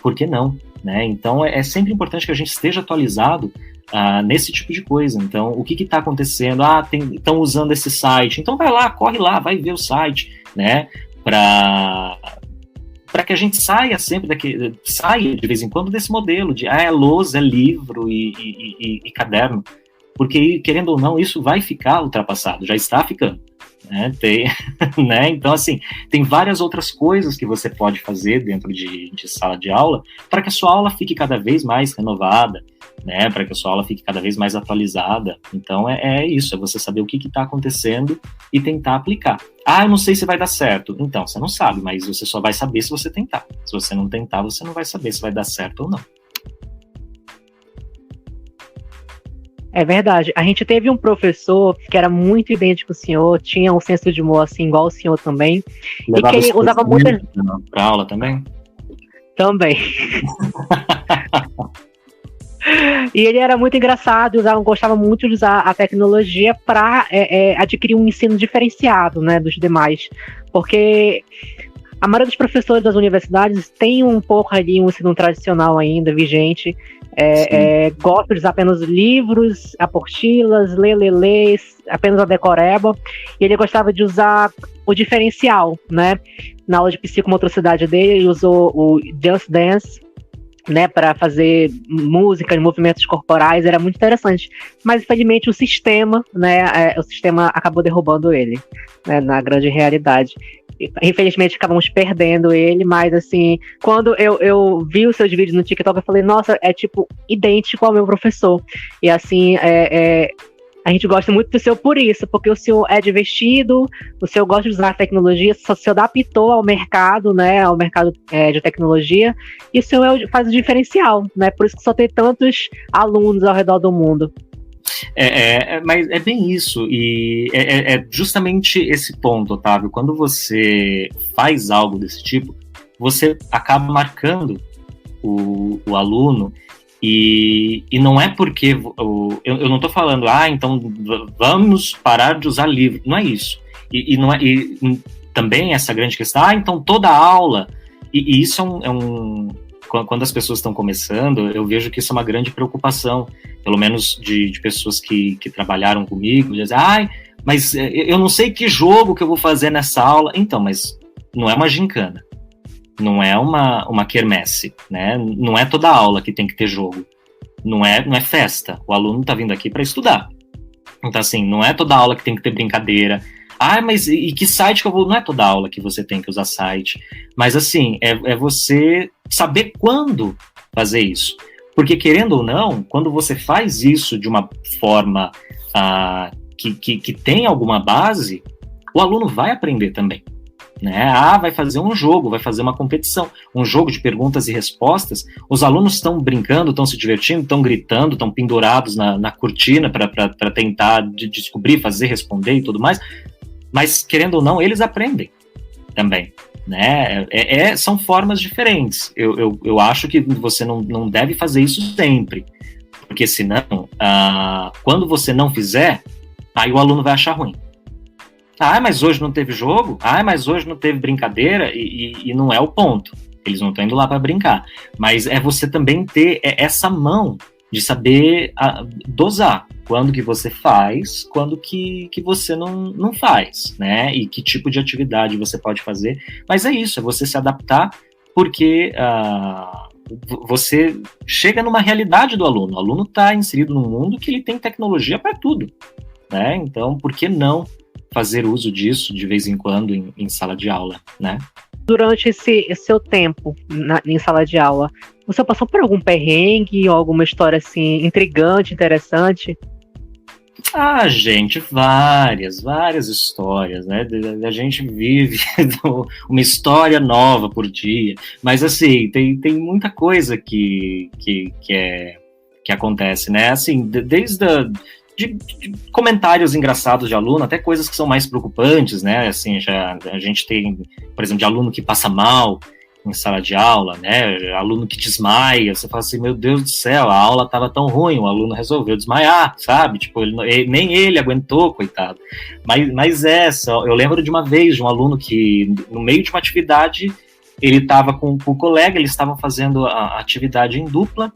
por que não? Né? Então é sempre importante que a gente esteja atualizado nesse tipo de coisa. Então, o que está acontecendo? Estão usando esse site, então vai lá, corre lá, vai ver o site, né? Para que a gente saia de vez em quando desse modelo de é lousa, é livro e caderno, porque querendo ou não, isso vai ficar ultrapassado, já está ficando. Né? Então, assim, tem várias outras coisas que você pode fazer dentro de sala de aula para que a sua aula fique cada vez mais renovada, né? Para que a sua aula fique cada vez mais atualizada. Então, é isso, é você saber o que está acontecendo e tentar aplicar. Eu não sei se vai dar certo. Então, você não sabe, mas você só vai saber se você tentar. Se você não tentar, você não vai saber se vai dar certo ou não. É verdade. A gente teve um professor que era muito idêntico ao senhor, tinha um senso de humor assim, igual o senhor também. Levava e que ele usava muito para aula também? Também. E ele era muito engraçado, gostava muito de usar a tecnologia para adquirir um ensino diferenciado, né, dos demais. Porque a maioria dos professores das universidades tem um pouco ali um ensino tradicional ainda vigente. Gosto de usar apenas livros, apostilas, lês, apenas a decoreba. E ele gostava de usar o diferencial, né? Na aula de psicomotricidade dele, ele usou o Just Dance, né, para fazer música, movimentos corporais, era muito interessante. Mas, infelizmente, o sistema acabou derrubando ele, né, na grande realidade. Infelizmente, acabamos perdendo ele, mas, assim, quando eu vi os seus vídeos no TikTok, eu falei, nossa, é, tipo, idêntico ao meu professor. E, assim, a gente gosta muito do senhor por isso, porque o senhor é divertido, o senhor gosta de usar a tecnologia, só se adaptou ao mercado, né, ao mercado de tecnologia, e o senhor faz o diferencial, né, por isso que só tem tantos alunos ao redor do mundo. Mas é bem isso, e é justamente esse ponto, Otávio. Quando você faz algo desse tipo, você acaba marcando o aluno, e não é porque eu não estou falando, então vamos parar de usar livro, não é isso. E também essa grande questão, então toda aula E isso quando as pessoas estão começando, eu vejo que isso é uma grande preocupação, pelo menos de pessoas que trabalharam comigo, dizem, mas eu não sei que jogo que eu vou fazer nessa aula. Então, mas não é uma gincana, não é uma quermesse, né? Não é toda aula que tem que ter jogo, não é festa, o aluno está vindo aqui para estudar. Então, assim, não é toda aula que tem que ter brincadeira. Mas e que site que eu vou... Não é toda aula que você tem que usar site, mas, assim, é você saber quando fazer isso. Porque, querendo ou não, quando você faz isso de uma forma que tem alguma base, o aluno vai aprender também. Né? Vai fazer um jogo, vai fazer uma competição, um jogo de perguntas e respostas, os alunos estão brincando, estão se divertindo, estão gritando, estão pendurados na cortina para tentar descobrir, fazer, responder e tudo mais, mas querendo ou não, eles aprendem também, né? São formas diferentes. Eu acho que você não deve fazer isso sempre, porque senão, quando você não fizer, aí o aluno vai achar ruim. Mas hoje não teve jogo? Mas hoje não teve brincadeira? E não é o ponto. Eles não estão indo lá para brincar. Mas é você também ter essa mão de saber dosar quando que você faz, quando que você não faz, né? E que tipo de atividade você pode fazer. Mas é isso, é você se adaptar, porque você chega numa realidade do aluno. O aluno está inserido num mundo que ele tem tecnologia para tudo, né? Então, por que não fazer uso disso de vez em quando em sala de aula, né? Durante esse seu tempo em sala de aula, você passou por algum perrengue ou alguma história assim intrigante, interessante? Gente, várias histórias, né? A gente vive uma história nova por dia, mas assim, tem muita coisa que acontece, né? Assim, desde de comentários engraçados de aluno, até coisas que são mais preocupantes, né? Assim, a gente tem, por exemplo, de aluno que passa mal em sala de aula, né? Aluno que desmaia, você fala assim, meu Deus do céu, a aula estava tão ruim, o aluno resolveu desmaiar, sabe? Tipo, nem ele aguentou, coitado. Mas eu lembro de uma vez de um aluno que, no meio de uma atividade, ele estava com o colega, eles estavam fazendo a atividade em dupla,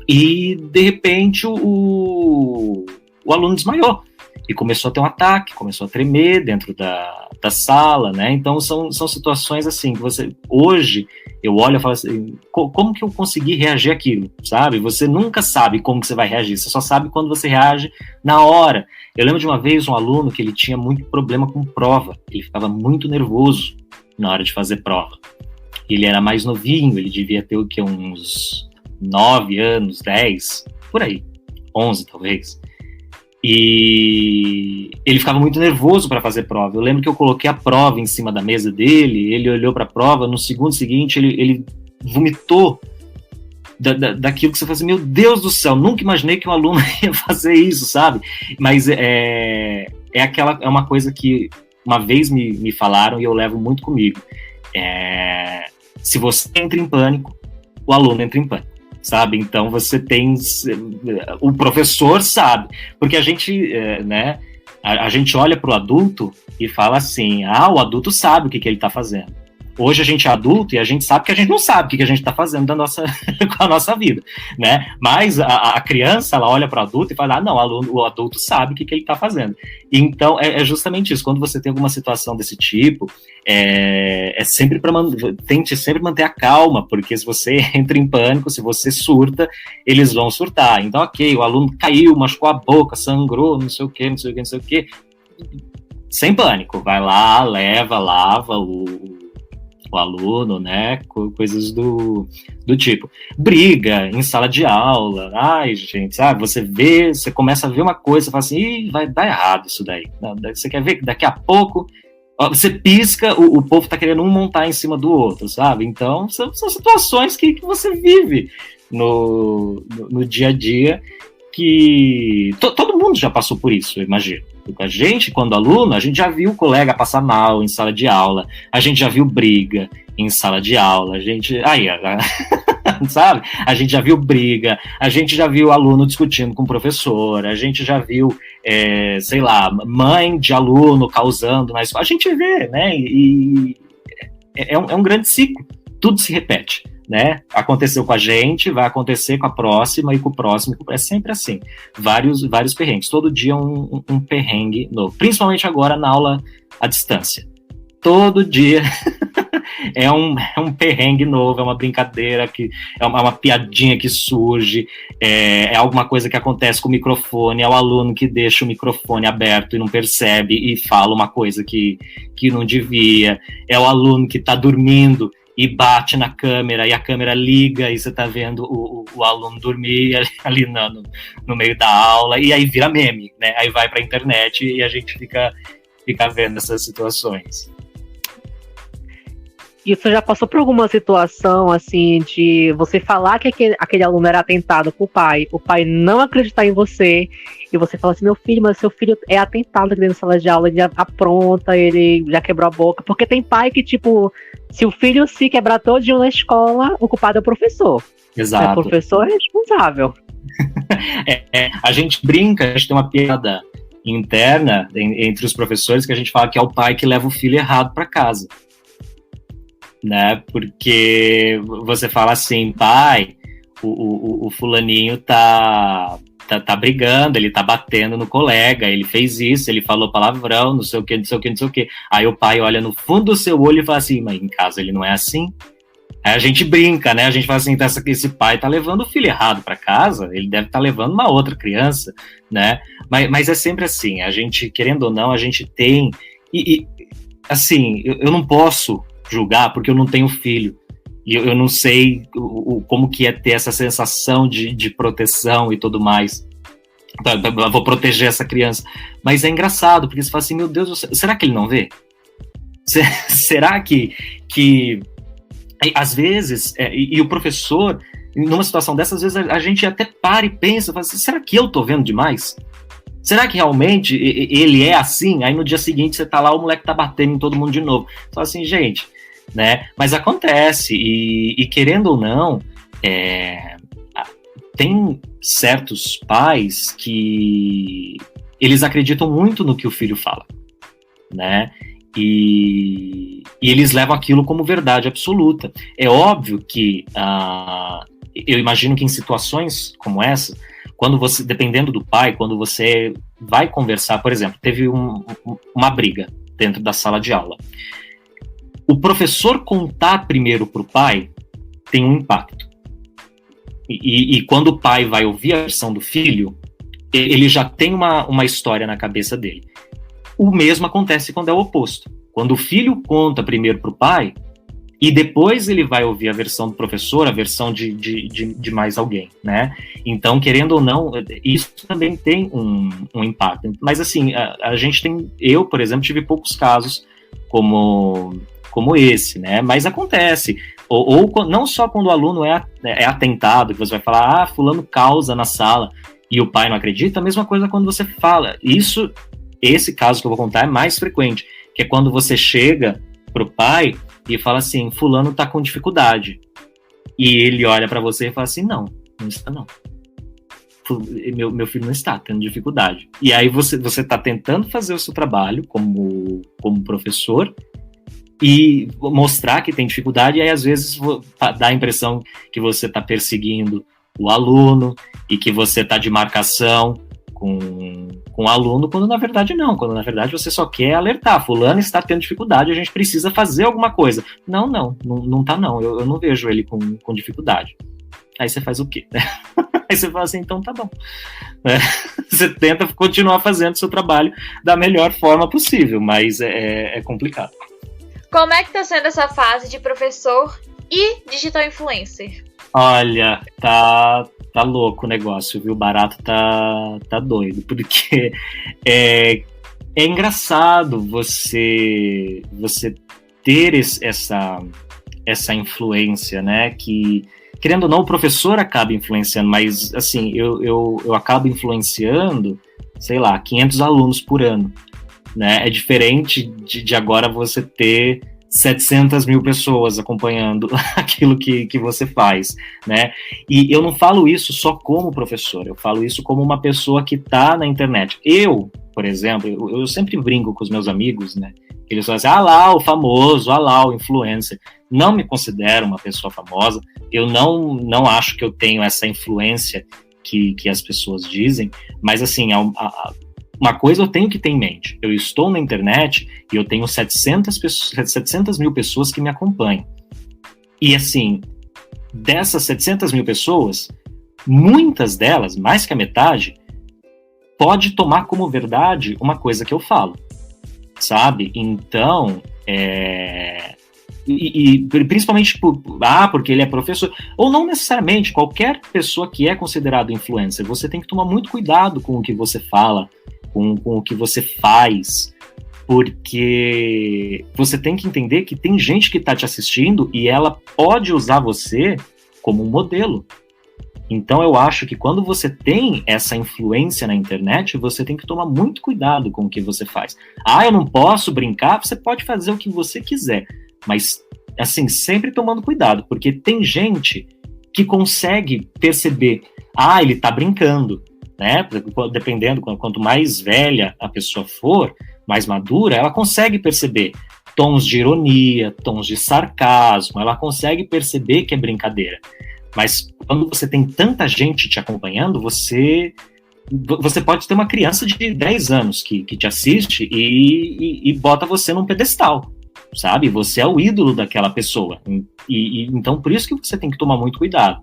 e, de repente, o aluno desmaiou e começou a ter um ataque, começou a tremer dentro da sala, né? Então, são situações assim, que hoje, eu olho e falo assim, como que eu consegui reagir àquilo, sabe? Você nunca sabe como que você vai reagir, você só sabe quando você reage na hora. Eu lembro de uma vez um aluno que ele tinha muito problema com prova, ele ficava muito nervoso na hora de fazer prova. Ele era mais novinho, ele devia ter o que, uns 9 anos, 10, por aí, 11 talvez, e ele ficava muito nervoso para fazer prova. Eu lembro que eu coloquei a prova em cima da mesa dele, ele olhou para a prova, no segundo seguinte ele vomitou daquilo que você fala assim, meu Deus do céu, nunca imaginei que um aluno ia fazer isso, sabe? Mas é uma coisa que uma vez me falaram e eu levo muito comigo, se você entra em pânico, o aluno entra em pânico, sabe? Então você tem... O professor sabe, porque a gente, né, a gente olha para o adulto e fala assim, o adulto sabe o que ele está fazendo. Hoje a gente é adulto e a gente sabe que a gente não sabe o que a gente está fazendo com a nossa vida, né? Mas a criança, ela olha para o adulto e fala, não, o adulto sabe o que ele está fazendo. Então, é justamente isso. Quando você tem alguma situação desse tipo, sempre tente sempre manter a calma, porque se você entra em pânico, se você surta, eles vão surtar. Então, ok, o aluno caiu, machucou a boca, sangrou, não sei o quê. Sem pânico, vai lá, lava o aluno, né, coisas do tipo. Briga em sala de aula, gente, sabe, você começa a ver uma coisa, você fala assim, vai dar errado isso daí. Você quer ver que daqui a pouco, você pisca, o povo tá querendo um montar em cima do outro, sabe? Então, são situações que você vive no dia a dia, que todo mundo já passou por isso, eu imagino. A gente, quando aluno, a gente já viu o colega passar mal em sala de aula, a gente já viu briga em sala de aula, sabe? A gente já viu briga, a gente já viu aluno discutindo com o professor, a gente já viu, sei lá, mãe de aluno causando na escola, a gente vê, né? E é um grande ciclo. tudo se repete, né? Aconteceu com a gente, vai acontecer com a próxima e com o próximo, é sempre assim, vários perrengues, todo dia um perrengue novo, principalmente agora na aula à distância, todo dia é um perrengue novo, é uma brincadeira, é uma piadinha que surge, é alguma coisa que acontece com o microfone, é o aluno que deixa o microfone aberto e não percebe e fala uma coisa que não devia, é o aluno que está dormindo e bate na câmera, e a câmera liga, e você tá vendo o aluno dormir ali no meio da aula, e aí vira meme, né? Aí vai pra internet e a gente fica vendo essas situações. E você já passou por alguma situação, assim, de você falar que aquele aluno era atentado pro pai, o pai não acreditar em você, e você fala assim, meu filho, mas seu filho é atentado aqui dentro da sala de aula, ele já apronta, ele já quebrou a boca, porque tem pai que, tipo, se o filho se quebrar todinho na escola, o culpado é o professor. Exato. O professor é responsável. A gente brinca, a gente tem uma piada interna entre os professores que a gente fala que é o pai que leva o filho errado para casa. Né? Porque você fala assim, pai, o fulaninho tá brigando, ele tá batendo no colega, ele fez isso, ele falou palavrão, não sei o que, não sei o que, não sei o que. Aí o pai olha no fundo do seu olho e fala assim, mas em casa ele não é assim? Aí a gente brinca, né? A gente fala assim, esse pai tá levando o filho errado para casa, ele deve estar levando uma outra criança, né? Mas é sempre assim, a gente, querendo ou não, a gente tem... E assim, eu não posso julgar porque eu não tenho filho e eu não sei como que é ter essa sensação de proteção e tudo mais. Eu vou proteger essa criança, mas é engraçado porque você fala assim, meu Deus, será que ele não vê? Será que às vezes, e o professor numa situação dessas, às vezes a gente até para e pensa, fala assim, será que eu tô vendo demais? Será que realmente ele é assim? Aí no dia seguinte você tá lá, o moleque tá batendo em todo mundo de novo. Fala assim, gente, né? Mas acontece, e querendo ou não, tem certos pais que eles acreditam muito no que o filho fala, né? E eles levam aquilo como verdade absoluta. É óbvio que eu imagino que em situações como essa, quando você, dependendo do pai, quando você vai conversar, por exemplo, teve uma briga dentro da sala de aula. O professor contar primeiro para o pai tem um impacto. E quando o pai vai ouvir a versão do filho, ele já tem uma história na cabeça dele. O mesmo acontece quando é o oposto. Quando o filho conta primeiro para o pai, e depois ele vai ouvir a versão do professor, a versão de mais alguém, né? Então, querendo ou não, isso também tem um impacto. Mas assim, a gente tem... Eu, por exemplo, tive poucos casos como esse, né? Mas acontece. Ou não só quando o aluno é atentado, que você vai falar, fulano causa na sala, e o pai não acredita, a mesma coisa quando você fala. Esse caso que eu vou contar é mais frequente, que é quando você chega pro pai e fala assim, fulano tá com dificuldade. E ele olha para você e fala assim, não está não. Meu filho não está tendo dificuldade. E aí você tá tentando fazer o seu trabalho como professor e mostrar que tem dificuldade, e aí às vezes dá a impressão que você tá perseguindo o aluno e que você tá de marcação com o aluno, quando na verdade não, quando na verdade você só quer alertar, fulano está tendo dificuldade, a gente precisa fazer alguma coisa. Não tá não, eu não vejo ele com dificuldade. Aí você faz o quê? Aí você fala assim, então tá bom. Você tenta continuar fazendo o seu trabalho da melhor forma possível, mas é complicado. Como é que tá sendo essa fase de professor e digital influencer? Olha, tá louco o negócio, viu? O barato tá doido, porque é engraçado você ter essa influência, né? Que, querendo ou não, o professor acaba influenciando, mas, assim, eu acabo influenciando, sei lá, 500 alunos por ano, né? É diferente de agora você ter 700 mil pessoas acompanhando aquilo que você faz, né? E eu não falo isso só como professor, eu falo isso como uma pessoa que está na internet. Eu, por exemplo, eu sempre brinco com os meus amigos, né? Eles falam assim, lá o famoso, lá o influencer. não me considero uma pessoa famosa, eu não acho que eu tenho essa influência que as pessoas dizem, mas assim, uma coisa eu tenho que ter em mente, eu estou na internet e eu tenho 700 mil pessoas que me acompanham. E assim, dessas 700 mil pessoas, muitas delas, mais que a metade, pode tomar como verdade uma coisa que eu falo, sabe? Então, principalmente porque ele é professor, ou não necessariamente, qualquer pessoa que é considerado influencer, você tem que tomar muito cuidado com o que você fala, com o que você faz, porque você tem que entender que tem gente que está te assistindo e ela pode usar você como um modelo. Então eu acho que quando você tem essa influência na internet, você tem que tomar muito cuidado com o que você faz. Eu não posso brincar, você pode fazer o que você quiser, mas assim, sempre tomando cuidado, porque tem gente que consegue perceber, ele tá brincando, né? Dependendo, quanto mais velha a pessoa for, mais madura, ela consegue perceber tons de ironia, tons de sarcasmo, ela consegue perceber que é brincadeira. Mas quando você tem tanta gente te acompanhando, você pode ter uma criança de 10 anos que te assiste e bota você num pedestal, sabe? Você é o ídolo daquela pessoa. Então, por isso que você tem que tomar muito cuidado,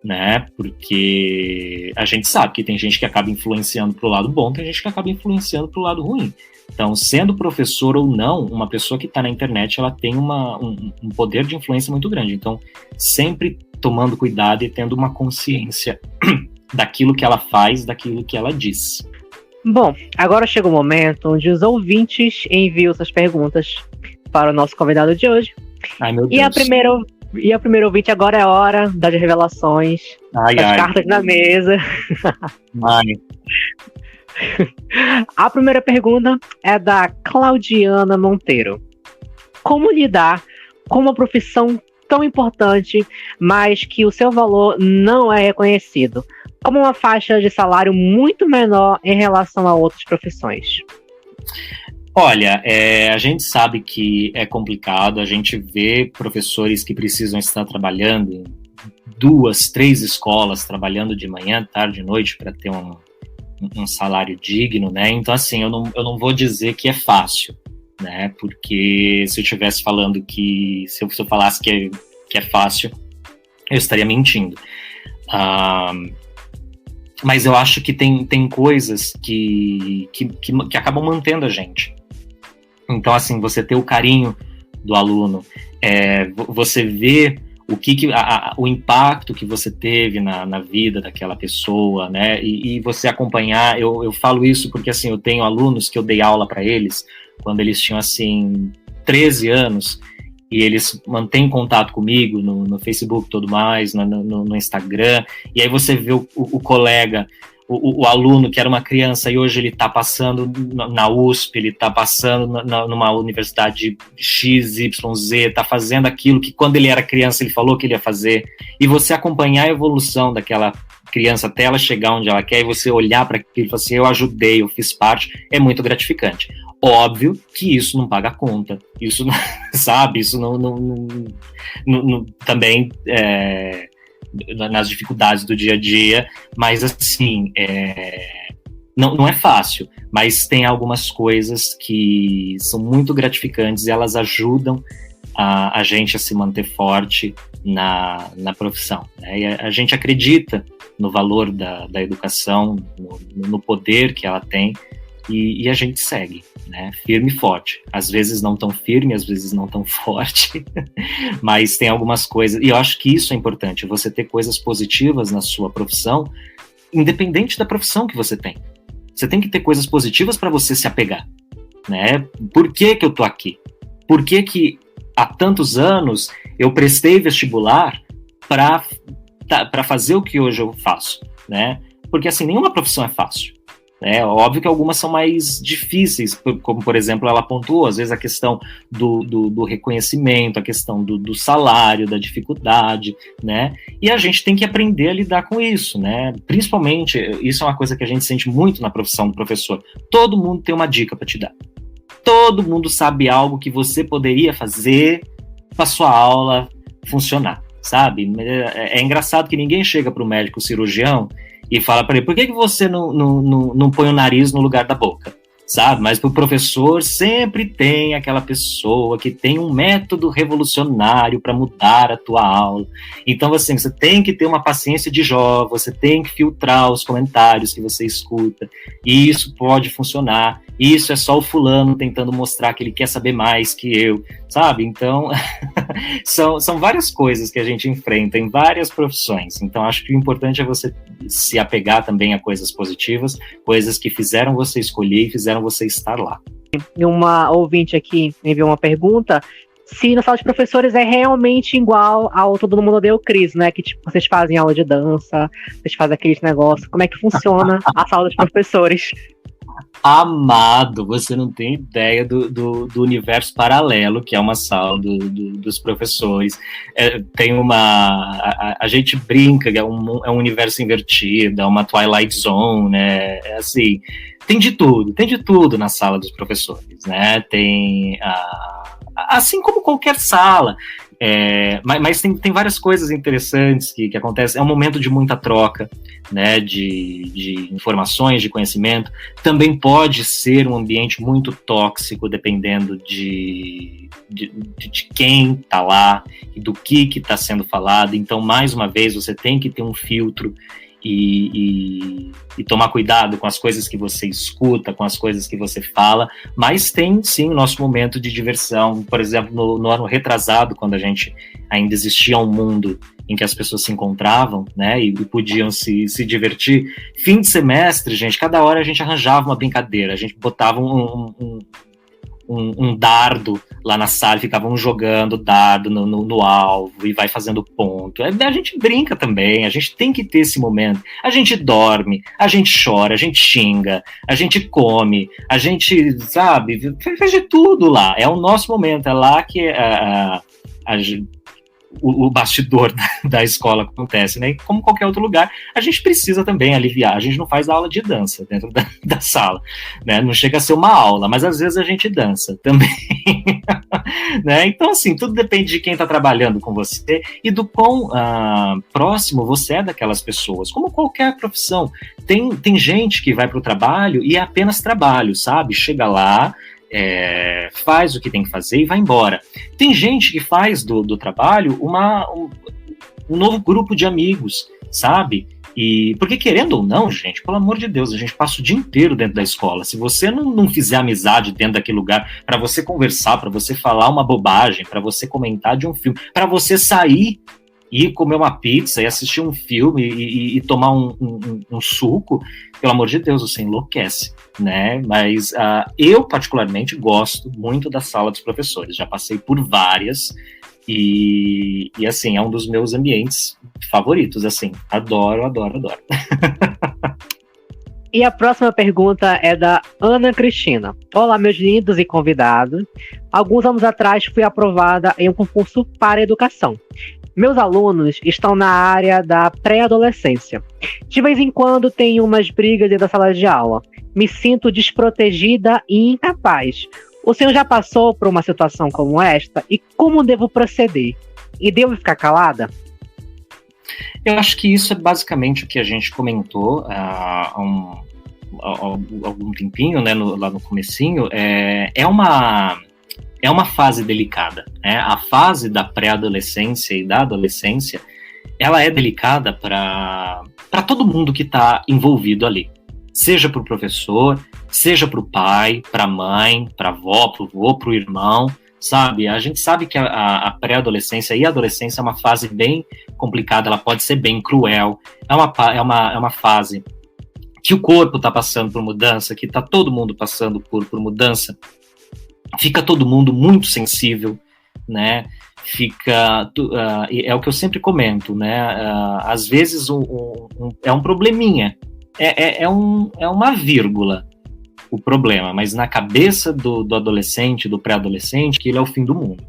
né? Porque a gente sabe que tem gente que acaba influenciando pro lado bom, tem gente que acaba influenciando pro lado ruim. Então, sendo professor ou não, uma pessoa que está na internet, ela tem um poder de influência muito grande. Então, sempre tomando cuidado e tendo uma consciência daquilo que ela faz, daquilo que ela diz. Bom, agora chega o momento onde os ouvintes enviam suas perguntas para o nosso convidado de hoje. Ai, meu Deus. E a primeira ouvinte agora é a hora das revelações, das cartas na mesa. A primeira pergunta é da Claudiana Monteiro. Como lidar com uma profissão tão importante, mas que o seu valor não é reconhecido, como uma faixa de salário muito menor em relação a outras profissões? Olha, a gente sabe que é complicado, a gente vê professores que precisam estar trabalhando em 2, 3 escolas, trabalhando de manhã, tarde e noite para ter um salário digno, né? Então, assim, eu não vou dizer que é fácil, né? Porque se eu estivesse falando se eu falasse que é fácil, eu estaria mentindo. Mas eu acho que tem coisas que acabam mantendo a gente. Então, assim, você ter o carinho do aluno, você ver o impacto que você teve na vida daquela pessoa, né? E você acompanhar, eu falo isso porque, assim, eu tenho alunos que eu dei aula para eles quando eles tinham, assim, 13 anos, e eles mantêm contato comigo no Facebook e tudo mais, no Instagram, e aí você vê o colega, o aluno que era uma criança e hoje ele está passando na USP, ele está passando numa universidade XYZ, está fazendo aquilo que quando ele era criança ele falou que ele ia fazer, e você acompanhar a evolução daquela criança até ela chegar onde ela quer, e você olhar para aquilo e falar assim, eu ajudei, eu fiz parte, é muito gratificante. Óbvio que isso não paga a conta, isso, sabe, isso não também nas dificuldades do dia a dia, mas assim, não é fácil, mas tem algumas coisas que são muito gratificantes e elas ajudam a gente a se manter forte na profissão, né? E a gente acredita no valor da educação, no poder que ela tem, e a gente segue, né? Firme e forte. Às vezes não tão firme, às vezes não tão forte, mas tem algumas coisas, e eu acho que isso é importante, você ter coisas positivas na sua profissão, independente da profissão que você tem. Você tem que ter coisas positivas para você se apegar, né? Por que eu tô aqui? Por que há tantos anos eu prestei vestibular para fazer o que hoje eu faço, né? Porque, assim, nenhuma profissão é fácil. É óbvio que algumas são mais difíceis, como, por exemplo, ela pontuou, às vezes a questão do reconhecimento, a questão do salário, da dificuldade, né? E a gente tem que aprender a lidar com isso, né? Principalmente, isso é uma coisa que a gente sente muito na profissão do professor. Todo mundo tem uma dica para te dar. Todo mundo sabe algo que você poderia fazer para sua aula funcionar, sabe? É engraçado que ninguém chega para o médico cirurgião e fala para ele, por que você não põe o nariz no lugar da boca? Sabe? Mas para o professor sempre tem aquela pessoa que tem um método revolucionário para mudar a tua aula. Então, assim, você tem que ter uma paciência de Jó, você tem que filtrar os comentários que você escuta, e isso pode funcionar. Isso é só o fulano tentando mostrar que ele quer saber mais que eu, sabe? Então, são várias coisas que a gente enfrenta em várias profissões. Então, acho que o importante é você se apegar também a coisas positivas, coisas que fizeram você escolher e fizeram você estar lá. E uma ouvinte aqui enviou uma pergunta, se na sala de professores é realmente igual ao Todo Mundo Odeia o Chris, né? Que tipo, vocês fazem aula de dança, vocês fazem aqueles negócios. Como é que funciona a sala dos professores? Amado, você não tem ideia do universo paralelo, que é uma sala dos professores. Tem a gente brinca, é um universo invertido, é uma Twilight Zone, né? É assim, tem de tudo na sala dos professores, né? Tem assim como qualquer sala. Mas tem várias coisas interessantes que acontecem. É um momento de muita troca, né, de informações, de conhecimento. Também pode ser um ambiente muito tóxico, dependendo de quem está lá e do que está sendo falado. Então, mais uma vez, você tem que ter um filtro e tomar cuidado com as coisas que você escuta, com as coisas que você fala, mas tem sim o nosso momento de diversão. Por exemplo, no ano retrasado, quando a gente ainda existia um mundo em que as pessoas se encontravam, né, e podiam se divertir, fim de semestre, gente, cada hora a gente arranjava uma brincadeira, a gente botava um dardo lá na sala, ficavam jogando dardo no alvo e vai fazendo ponto. A gente brinca também, a gente tem que ter esse momento. A gente dorme, a gente chora, a gente xinga, a gente come, a gente, sabe, faz de tudo lá. É o nosso momento, é lá que o bastidor da escola acontece, né? E como qualquer outro lugar, a gente precisa também aliviar. A gente não faz aula de dança dentro da sala, né? Não chega a ser uma aula, mas às vezes a gente dança também. Né? Então, assim, tudo depende de quem está trabalhando com você e do quão próximo você é daquelas pessoas. Como qualquer profissão. Tem gente que vai para o trabalho e é apenas trabalho, sabe? Chega lá, faz o que tem que fazer e vai embora. Tem gente que faz do trabalho um novo grupo de amigos, sabe? E porque, querendo ou não, gente, pelo amor de Deus, a gente passa o dia inteiro dentro da escola. Se você não fizer amizade dentro daquele lugar, para você conversar, para você falar uma bobagem, para você comentar de um filme, para você sair e comer uma pizza e assistir um filme e tomar um suco, pelo amor de Deus, você enlouquece, né? Mas eu, particularmente, gosto muito da sala dos professores. Já passei por várias e assim, é um dos meus ambientes favoritos, assim. Adoro. E a próxima pergunta é da Ana Cristina. Olá, meus lindos e convidados. Alguns anos atrás fui aprovada em um concurso para educação. Meus alunos estão na área da pré-adolescência. De vez em quando tenho umas brigas dentro da sala de aula. Me sinto desprotegida e incapaz. O senhor já passou por uma situação como esta? E como devo proceder? E devo ficar calada? Eu acho que isso é basicamente o que a gente comentou há algum tempinho, né, lá no comecinho. É uma fase delicada, né? A fase da pré-adolescência e da adolescência, ela é delicada para todo mundo que está envolvido ali. Seja para o professor, seja para o pai, para a mãe, para a avó, para o vô, para o irmão, sabe? A gente sabe que a pré-adolescência e a adolescência é uma fase bem complicada, ela pode ser bem cruel, é uma fase que o corpo está passando por mudança, que está todo mundo passando por mudança, fica todo mundo muito sensível, né? É o que eu sempre comento, né? Às vezes é um probleminha, é uma vírgula o problema, mas na cabeça do adolescente, do pré-adolescente, que ele é o fim do mundo,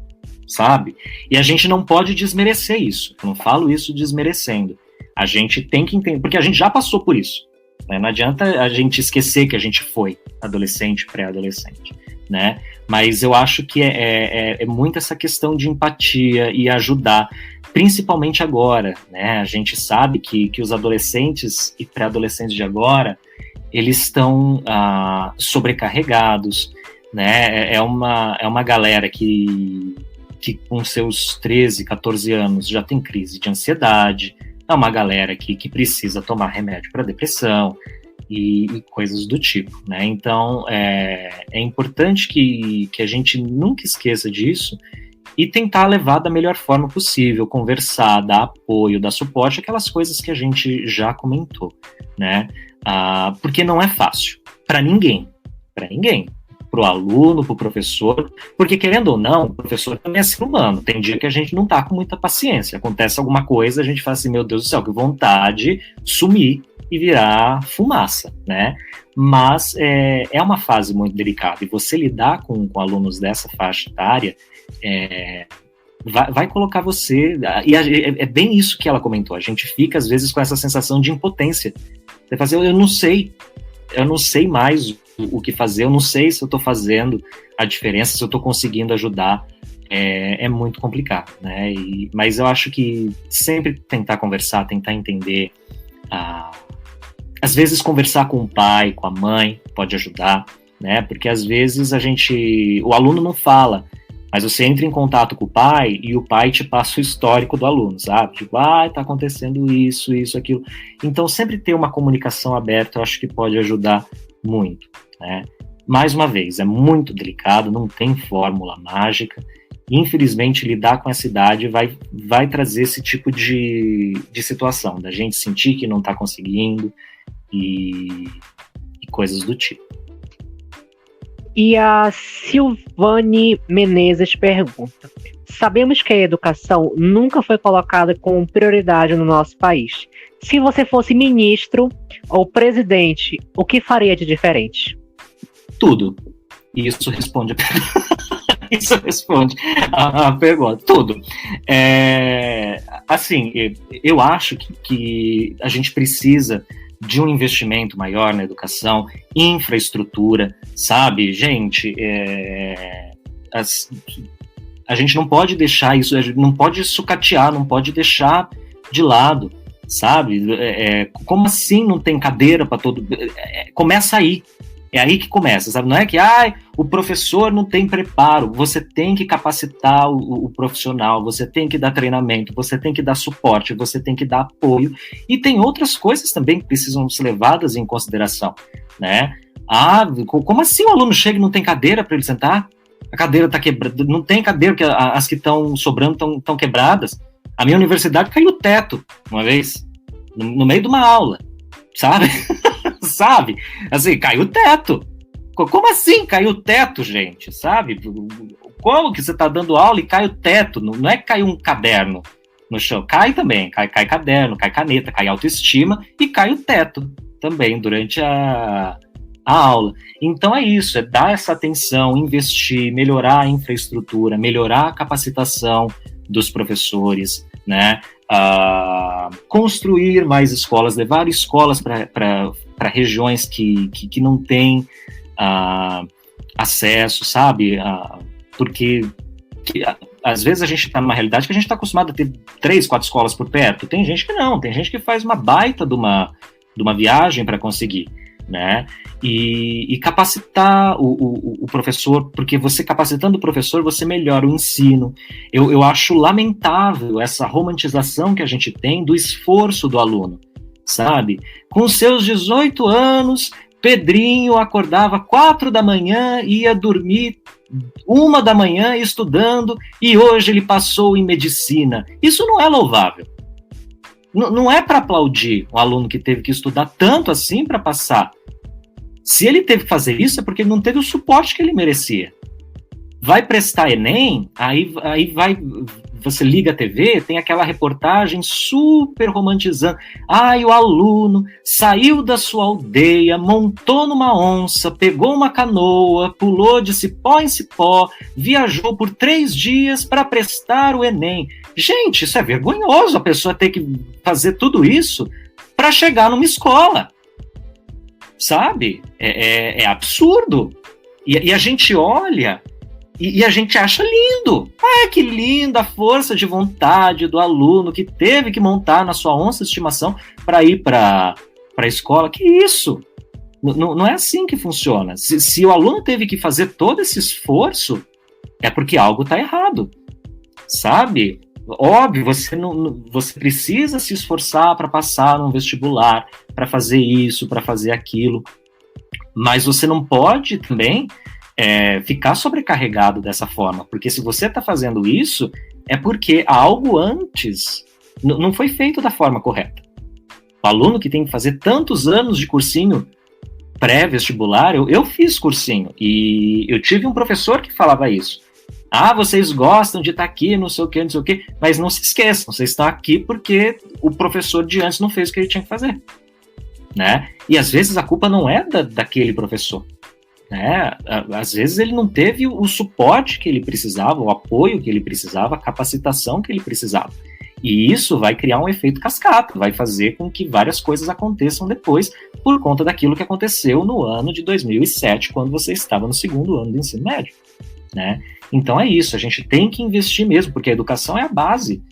sabe? E a gente não pode desmerecer isso, eu não falo isso desmerecendo, a gente tem que entender, porque a gente já passou por isso, né? Não adianta a gente esquecer que a gente foi adolescente, pré-adolescente, né? Mas eu acho que é muito essa questão de empatia e ajudar, principalmente agora, né? A gente sabe que os adolescentes e pré-adolescentes de agora, eles estão sobrecarregados, né? É uma galera que com seus 13, 14 anos já tem crise de ansiedade, é uma galera que precisa tomar remédio para depressão e coisas do tipo, né? Então, é importante que a gente nunca esqueça disso e tentar levar da melhor forma possível, conversar, dar apoio, dar suporte, aquelas coisas que a gente já comentou, né? Porque não é fácil, para ninguém, para o aluno, para o professor, porque querendo ou não, o professor também é ser humano, tem dia que a gente não tá com muita paciência, acontece alguma coisa, a gente fala assim, meu Deus do céu, que vontade de sumir e virar fumaça, né? Mas é uma fase muito delicada, e você lidar com alunos dessa faixa etária vai colocar você, e é bem isso que ela comentou, a gente fica às vezes com essa sensação de impotência, você fala assim, eu não sei mais o que fazer, eu não sei se eu estou fazendo a diferença, se eu estou conseguindo ajudar, é muito complicado, né? Mas eu acho que sempre tentar conversar, tentar entender, às vezes conversar com o pai, com a mãe, pode ajudar, né? Porque às vezes o aluno não fala, mas você entra em contato com o pai e o pai te passa o histórico do aluno, sabe? Tipo, tá acontecendo isso, aquilo. Então, sempre ter uma comunicação aberta, eu acho que pode ajudar muito, né? Mais uma vez, é muito delicado, não tem fórmula mágica. Infelizmente, lidar com essa idade vai trazer esse tipo de situação, da gente sentir que não está conseguindo e coisas do tipo. E a Silvane Menezes pergunta: sabemos que a educação nunca foi colocada como prioridade no nosso país. Se você fosse ministro ou presidente, o que faria de diferente? Tudo. Isso responde a pergunta. Tudo. Assim, eu acho que a gente precisa de um investimento maior na educação, infraestrutura, sabe? Gente, a gente não pode deixar isso, a gente não pode sucatear, não pode deixar de lado, sabe? Como assim não tem cadeira para todo... Começa aí. É aí que começa, sabe? Não é que o professor não tem preparo, você tem que capacitar o profissional, você tem que dar treinamento, você tem que dar suporte, você tem que dar apoio, e tem outras coisas também que precisam ser levadas em consideração, né? Como assim o aluno chega e não tem cadeira para ele sentar? A cadeira está quebrada, não tem cadeira, porque as que estão sobrando estão quebradas. A minha universidade caiu o teto uma vez, no meio de uma aula, sabe? Sabe? Assim, caiu o teto. Como assim caiu o teto, gente? Sabe? Como que você está dando aula e cai o teto? Não é que cai um caderno no chão. Cai também. Cai caderno, cai caneta, cai autoestima e cai o teto também durante a aula. Então é isso, é dar essa atenção, investir, melhorar a infraestrutura, melhorar a capacitação dos professores, né? Construir mais escolas, levar escolas para regiões que não têm acesso, sabe? Porque às vezes a gente está numa realidade que a gente está acostumado a ter 3, 4 escolas por perto. Tem gente que não, tem gente que faz uma baita de uma viagem para conseguir, né? E capacitar o professor, porque você capacitando o professor, você melhora o ensino. Eu acho lamentável essa romantização que a gente tem do esforço do aluno, sabe? Com seus 18 anos, Pedrinho acordava 4 da manhã, ia dormir 1 da manhã estudando, e hoje ele passou em medicina. Isso não é louvável. Não é para aplaudir um aluno que teve que estudar tanto assim para passar. Se ele teve que fazer isso, é porque ele não teve o suporte que ele merecia. Vai prestar Enem, aí você liga a TV, tem aquela reportagem super romantizando. O aluno saiu da sua aldeia, montou numa onça, pegou uma canoa, pulou de cipó em cipó, viajou por 3 dias para prestar o Enem. Gente, isso é vergonhoso, a pessoa ter que fazer tudo isso para chegar numa escola. Sabe? É absurdo. E a gente olha e a gente acha lindo. Ah, que linda a força de vontade do aluno que teve que montar na sua onça de estimação para ir para a escola. Que isso? Não é assim que funciona. Se o aluno teve que fazer todo esse esforço, é porque algo está errado, sabe? Óbvio, você precisa se esforçar para passar num vestibular, para fazer isso, para fazer aquilo, mas você não pode também ficar sobrecarregado dessa forma, porque se você está fazendo isso, é porque algo antes não foi feito da forma correta. O aluno que tem que fazer tantos anos de cursinho pré-vestibular, eu fiz cursinho, e eu tive um professor que falava isso. Ah, vocês gostam de estar aqui, não sei o quê, mas não se esqueçam, vocês estão aqui porque o professor de antes não fez o que ele tinha que fazer, né? E às vezes a culpa não é daquele professor, né? Às vezes ele não teve o suporte que ele precisava, o apoio que ele precisava, a capacitação que ele precisava. E isso vai criar um efeito cascata, vai fazer com que várias coisas aconteçam depois por conta daquilo que aconteceu no ano de 2007, quando você estava no segundo ano do ensino médio, né? Então é isso, a gente tem que investir mesmo, porque a educação é a base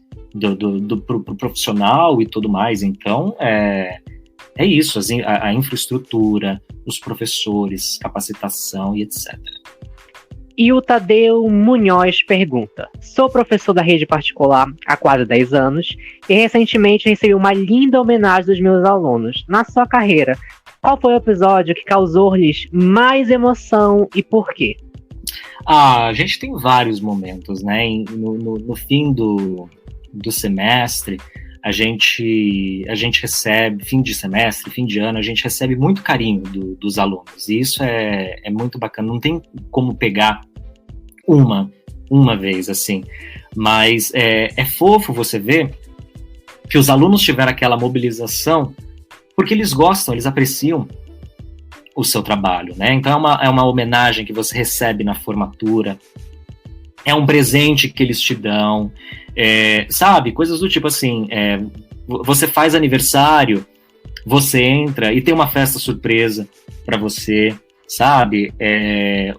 pro profissional e tudo mais. Então é isso, a infraestrutura, os professores, capacitação e etc. E o Tadeu Munhoz pergunta: sou professor da rede particular há quase 10 anos e recentemente recebi uma linda homenagem dos meus alunos. Na sua carreira, qual foi o episódio que causou-lhes mais emoção e por quê? A gente tem vários momentos, né? No fim do semestre, a gente recebe, fim de semestre, fim de ano, a gente recebe muito carinho dos alunos. E isso é muito bacana. Não tem como pegar uma vez, assim. Mas é fofo você ver que os alunos tiveram aquela mobilização porque eles gostam, eles apreciam o seu trabalho, né? Então é uma homenagem que você recebe na formatura, é um presente que eles te dão, sabe? Coisas do tipo assim, você faz aniversário, você entra e tem uma festa surpresa para você, sabe?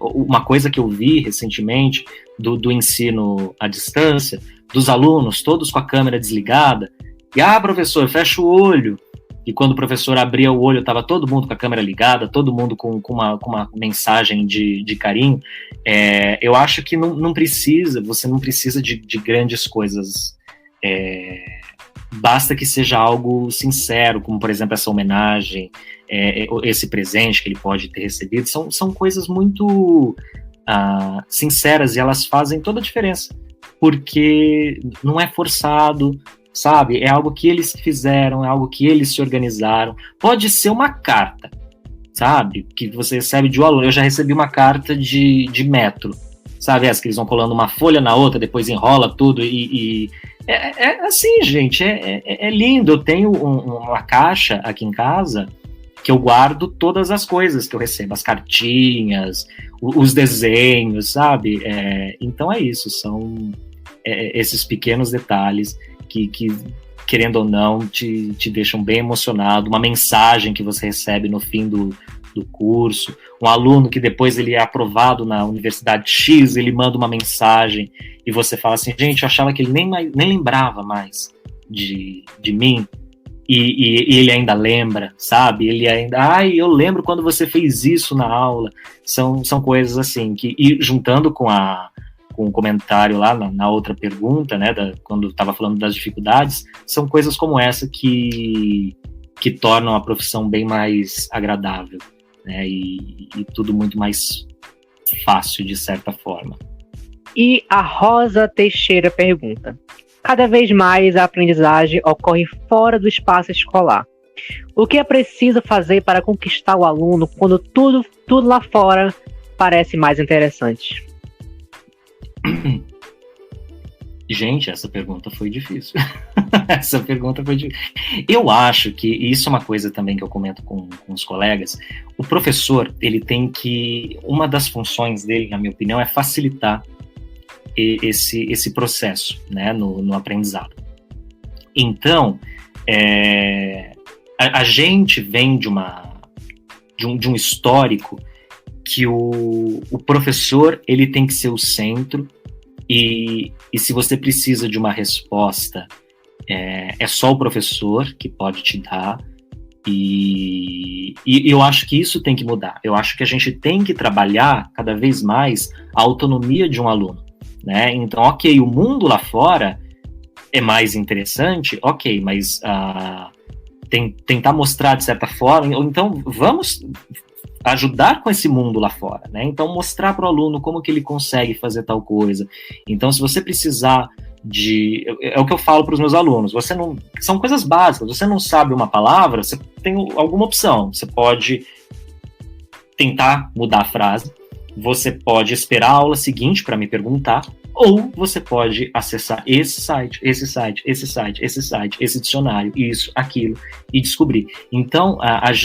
Uma coisa que eu vi recentemente do ensino à distância, dos alunos todos com a câmera desligada, e professor, fecha o olho. E quando o professor abria o olho, estava todo mundo com a câmera ligada, todo mundo com uma mensagem de carinho. Eu acho que você não precisa de grandes coisas. Basta que seja algo sincero, como, por exemplo, essa homenagem, esse presente que ele pode ter recebido. São coisas muito sinceras e elas fazem toda a diferença, porque não é forçado, sabe? É algo que eles fizeram, é algo que eles se organizaram. Pode ser uma carta, sabe? Que você recebe de um aluno. Eu já recebi uma carta de metro, sabe? Essa que eles vão colando uma folha na outra, depois enrola tudo e assim, gente, é lindo. Eu tenho uma caixa aqui em casa que eu guardo todas as coisas que eu recebo, as cartinhas, os desenhos, sabe? Então é isso, são esses pequenos detalhes que querendo ou não, te deixam bem emocionado. Uma mensagem que você recebe no fim do curso, um aluno que depois ele é aprovado na Universidade X, ele manda uma mensagem e você fala assim, gente, eu achava que ele nem lembrava mais de mim, e ele ainda lembra, sabe? Ele ainda, eu lembro quando você fez isso na aula. São coisas assim, e juntando com o comentário lá na outra pergunta, né, quando estava falando das dificuldades, são coisas como essa que tornam a profissão bem mais agradável, né, e tudo muito mais fácil, de certa forma. E a Rosa Teixeira pergunta: cada vez mais a aprendizagem ocorre fora do espaço escolar. O que é preciso fazer para conquistar o aluno quando tudo lá fora parece mais interessante? Gente, essa pergunta foi difícil. Eu acho que isso é uma coisa também que eu comento com os colegas. O professor, ele tem que... Uma das funções dele, na minha opinião, é facilitar esse processo, né, no aprendizado. Então, a gente vem de um histórico que o professor ele tem que ser o centro, e se você precisa de uma resposta, é só o professor que pode te dar, e eu acho que isso tem que mudar. Eu acho que a gente tem que trabalhar cada vez mais a autonomia de um aluno, né? Então, ok, o mundo lá fora é mais interessante, ok, mas tentar mostrar de certa forma, ou então vamos ajudar com esse mundo lá fora, né? Então mostrar para o aluno como que ele consegue fazer tal coisa. Então, se você precisar é o que eu falo para os meus alunos, são coisas básicas, você não sabe uma palavra, você tem alguma opção, você pode tentar mudar a frase, você pode esperar a aula seguinte para me perguntar, ou você pode acessar esse site, esse dicionário, isso, aquilo, e descobrir. Então,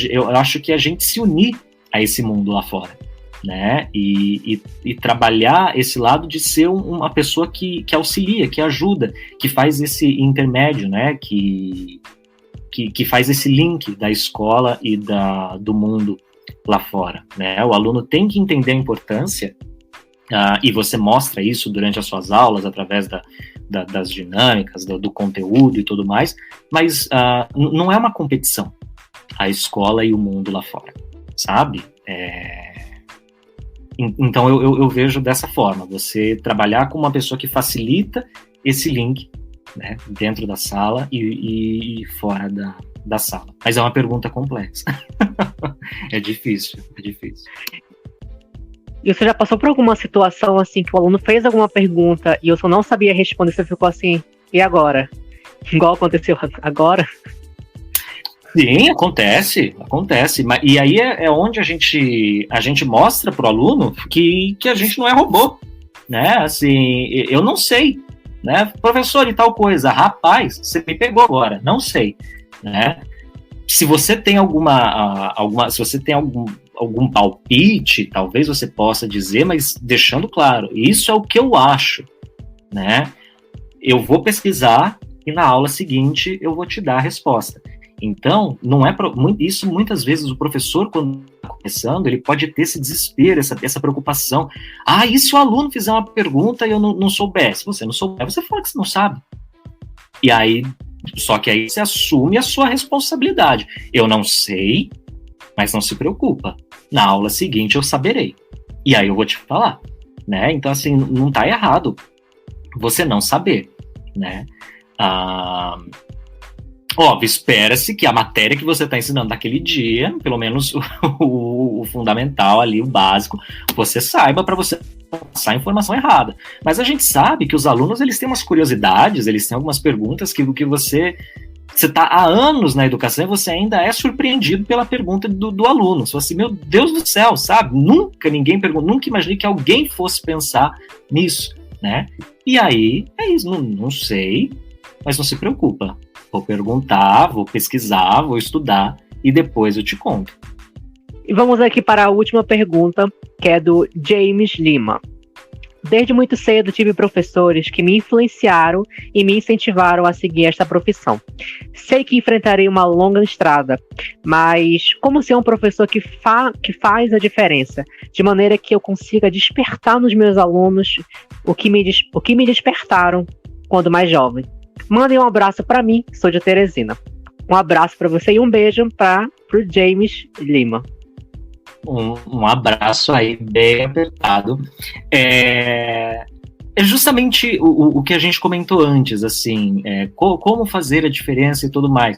eu acho que a gente se unir a esse mundo lá fora, né? E trabalhar esse lado de ser uma pessoa que auxilia, que ajuda, que faz esse intermédio, né? Que faz esse link da escola e do mundo lá fora, né? O aluno tem que entender a importância, e você mostra isso durante as suas aulas, através das dinâmicas, do conteúdo e tudo mais, mas não é uma competição, a escola e o mundo lá fora, sabe? Então eu vejo dessa forma, você trabalhar com uma pessoa que facilita esse link, né, dentro da sala e fora da sala. Mas é uma pergunta complexa. É difícil. E você já passou por alguma situação assim que o aluno fez alguma pergunta e você não sabia responder, você ficou assim, e agora? Igual aconteceu agora? Sim, acontece. E aí é onde a gente mostra pro aluno que a gente não é robô, né? Assim, eu não sei, né? Professor e tal coisa, rapaz, você me pegou agora, não sei, né? Se você tem se você tem algum palpite, talvez você possa dizer, mas deixando claro, isso é o que eu acho, né? Eu vou pesquisar e na aula seguinte eu vou te dar a resposta. Então, não é isso muitas vezes o professor, quando está começando, ele pode ter esse desespero, essa preocupação. E se o aluno fizer uma pergunta e eu não souber? Se você não souber, você fala que você não sabe. E aí, só que aí você assume a sua responsabilidade. Eu não sei, mas não se preocupa. Na aula seguinte eu saberei. E aí eu vou te falar, né? Então, assim, não está errado você não saber, né? Óbvio, espera-se que a matéria que você está ensinando naquele dia, pelo menos o fundamental ali, o básico, você saiba para você passar a informação errada. Mas a gente sabe que os alunos, eles têm umas curiosidades, eles têm algumas perguntas que você está há anos na educação e você ainda é surpreendido pela pergunta do aluno. Você fala assim, meu Deus do céu, sabe? Nunca ninguém perguntou, nunca imaginei que alguém fosse pensar nisso, né? E aí, é isso, não sei, mas não se preocupa. Vou perguntar, vou pesquisar, vou estudar e depois eu te conto. E vamos aqui para a última pergunta, que é do James Lima. Desde muito cedo tive professores que me influenciaram e me incentivaram a seguir esta profissão. Sei que enfrentarei uma longa estrada, mas como ser um professor que faz a diferença, de maneira que eu consiga despertar nos meus alunos o que me despertaram quando mais jovem. Mandem um abraço para mim, que sou de Teresina. Um abraço para você e um beijo pro James Lima. Um abraço aí, bem apertado. É justamente o que a gente comentou antes, assim, como fazer a diferença e tudo mais.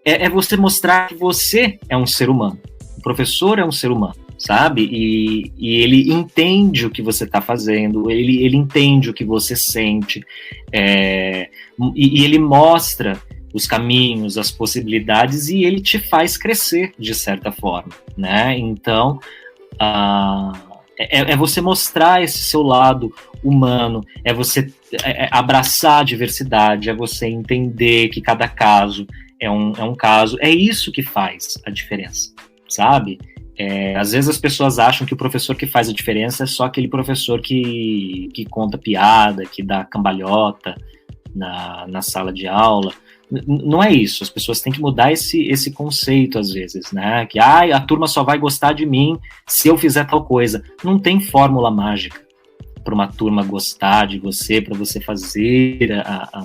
É você mostrar que você é um ser humano. O professor é um ser humano, sabe? E ele entende o que você está fazendo, ele entende o que você sente, e ele mostra os caminhos, as possibilidades, e ele te faz crescer de certa forma, né? Então, é você mostrar esse seu lado humano, é você abraçar a diversidade, é você entender que cada caso é um caso, é isso que faz a diferença, sabe? Às vezes as pessoas acham que o professor que faz a diferença é só aquele professor que conta piada, que dá cambalhota na sala de aula. Não é isso, as pessoas têm que mudar esse conceito às vezes, né? Que a turma só vai gostar de mim se eu fizer tal coisa. Não tem fórmula mágica para uma turma gostar de você, para você fazer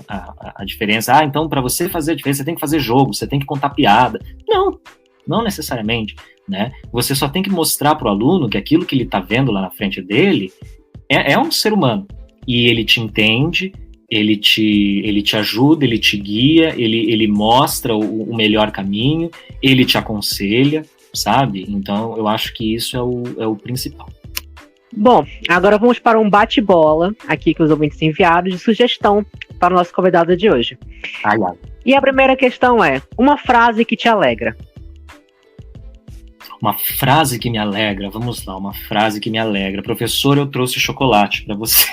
a diferença. Então para você fazer a diferença, você tem que fazer jogo, você tem que contar piada. Não necessariamente, né? Você só tem que mostrar para o aluno que aquilo que ele está vendo lá na frente dele é um ser humano, e ele te entende, ele te ajuda, ele te guia, ele mostra o melhor caminho, ele te aconselha, sabe? Então, eu acho que isso é o principal. Bom, agora vamos para um bate-bola aqui que os ouvintes enviaram de sugestão para o nosso convidado de hoje. Ai. E a primeira questão é, uma frase que te alegra. Uma frase que me alegra, vamos lá, uma frase que me alegra. Professor, eu trouxe chocolate para você.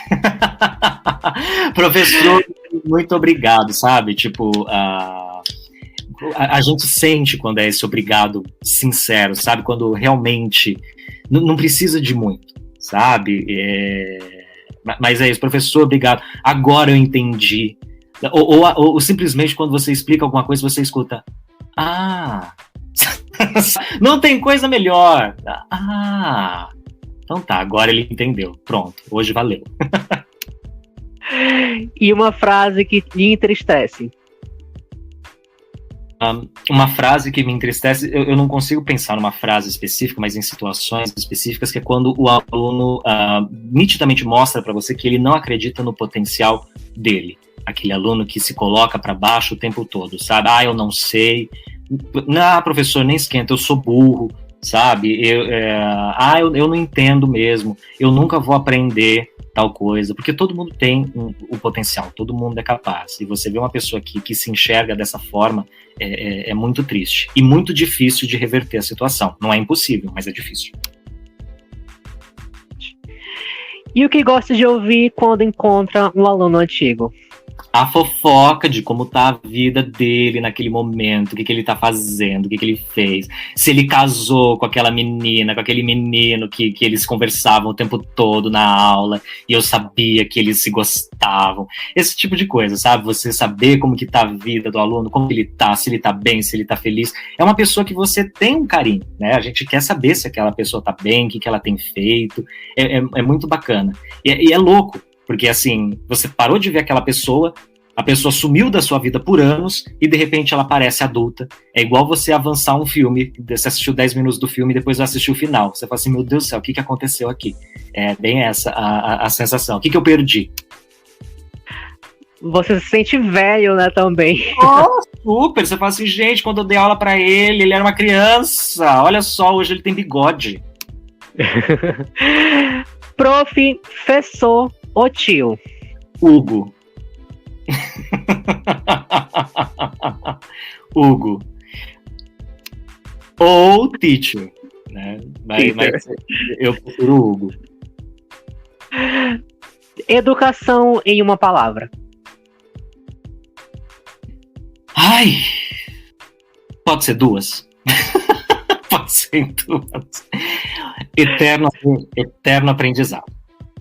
Professor, muito obrigado, sabe? Tipo, a gente sente quando é esse obrigado sincero, sabe? Quando realmente não precisa de muito, sabe? Mas é isso, professor, obrigado. Agora eu entendi. Ou simplesmente quando você explica alguma coisa, você escuta, não tem coisa melhor. Então tá, agora ele entendeu. Pronto, hoje valeu. E uma frase que lhe entristece. Uma frase que me entristece, eu não consigo pensar numa frase específica, mas em situações específicas, que é quando o aluno nitidamente mostra para você que ele não acredita no potencial dele. Aquele aluno que se coloca para baixo o tempo todo, sabe? Eu não sei. Não, professor, nem esquenta, eu sou burro, sabe? Eu não entendo mesmo, eu nunca vou aprender tal coisa, porque todo mundo tem o potencial, todo mundo é capaz. E você vê uma pessoa que se enxerga dessa forma, é muito triste e muito difícil de reverter a situação. Não é impossível, mas é difícil. E o que gosta de ouvir quando encontra um aluno antigo? A fofoca de como tá a vida dele naquele momento, o que ele tá fazendo, o que ele fez, se ele casou com aquela menina, com aquele menino que eles conversavam o tempo todo na aula, e eu sabia que eles se gostavam, esse tipo de coisa, sabe? Você saber como que tá a vida do aluno, como ele tá, se ele tá bem, se ele tá feliz, é uma pessoa que você tem um carinho, né? A gente quer saber se aquela pessoa tá bem, o que ela tem feito, é muito bacana, e é louco, porque assim, você parou de ver aquela pessoa, a pessoa sumiu da sua vida por anos e de repente ela parece adulta. É igual você avançar um filme, você assistiu 10 minutos do filme e depois vai assistir o final. Você fala assim, meu Deus do céu, o que aconteceu aqui? É bem essa a sensação. O que eu perdi? Você se sente velho, né, também. Oh, super! Você fala assim, gente, quando eu dei aula pra ele era uma criança. Olha só, hoje ele tem bigode. Professor ou tio? Hugo. Hugo. Ou teacher, né? Mas eu prefiro o Hugo. Educação em uma palavra. Pode ser duas. Pode ser duas. Eterno aprendizado.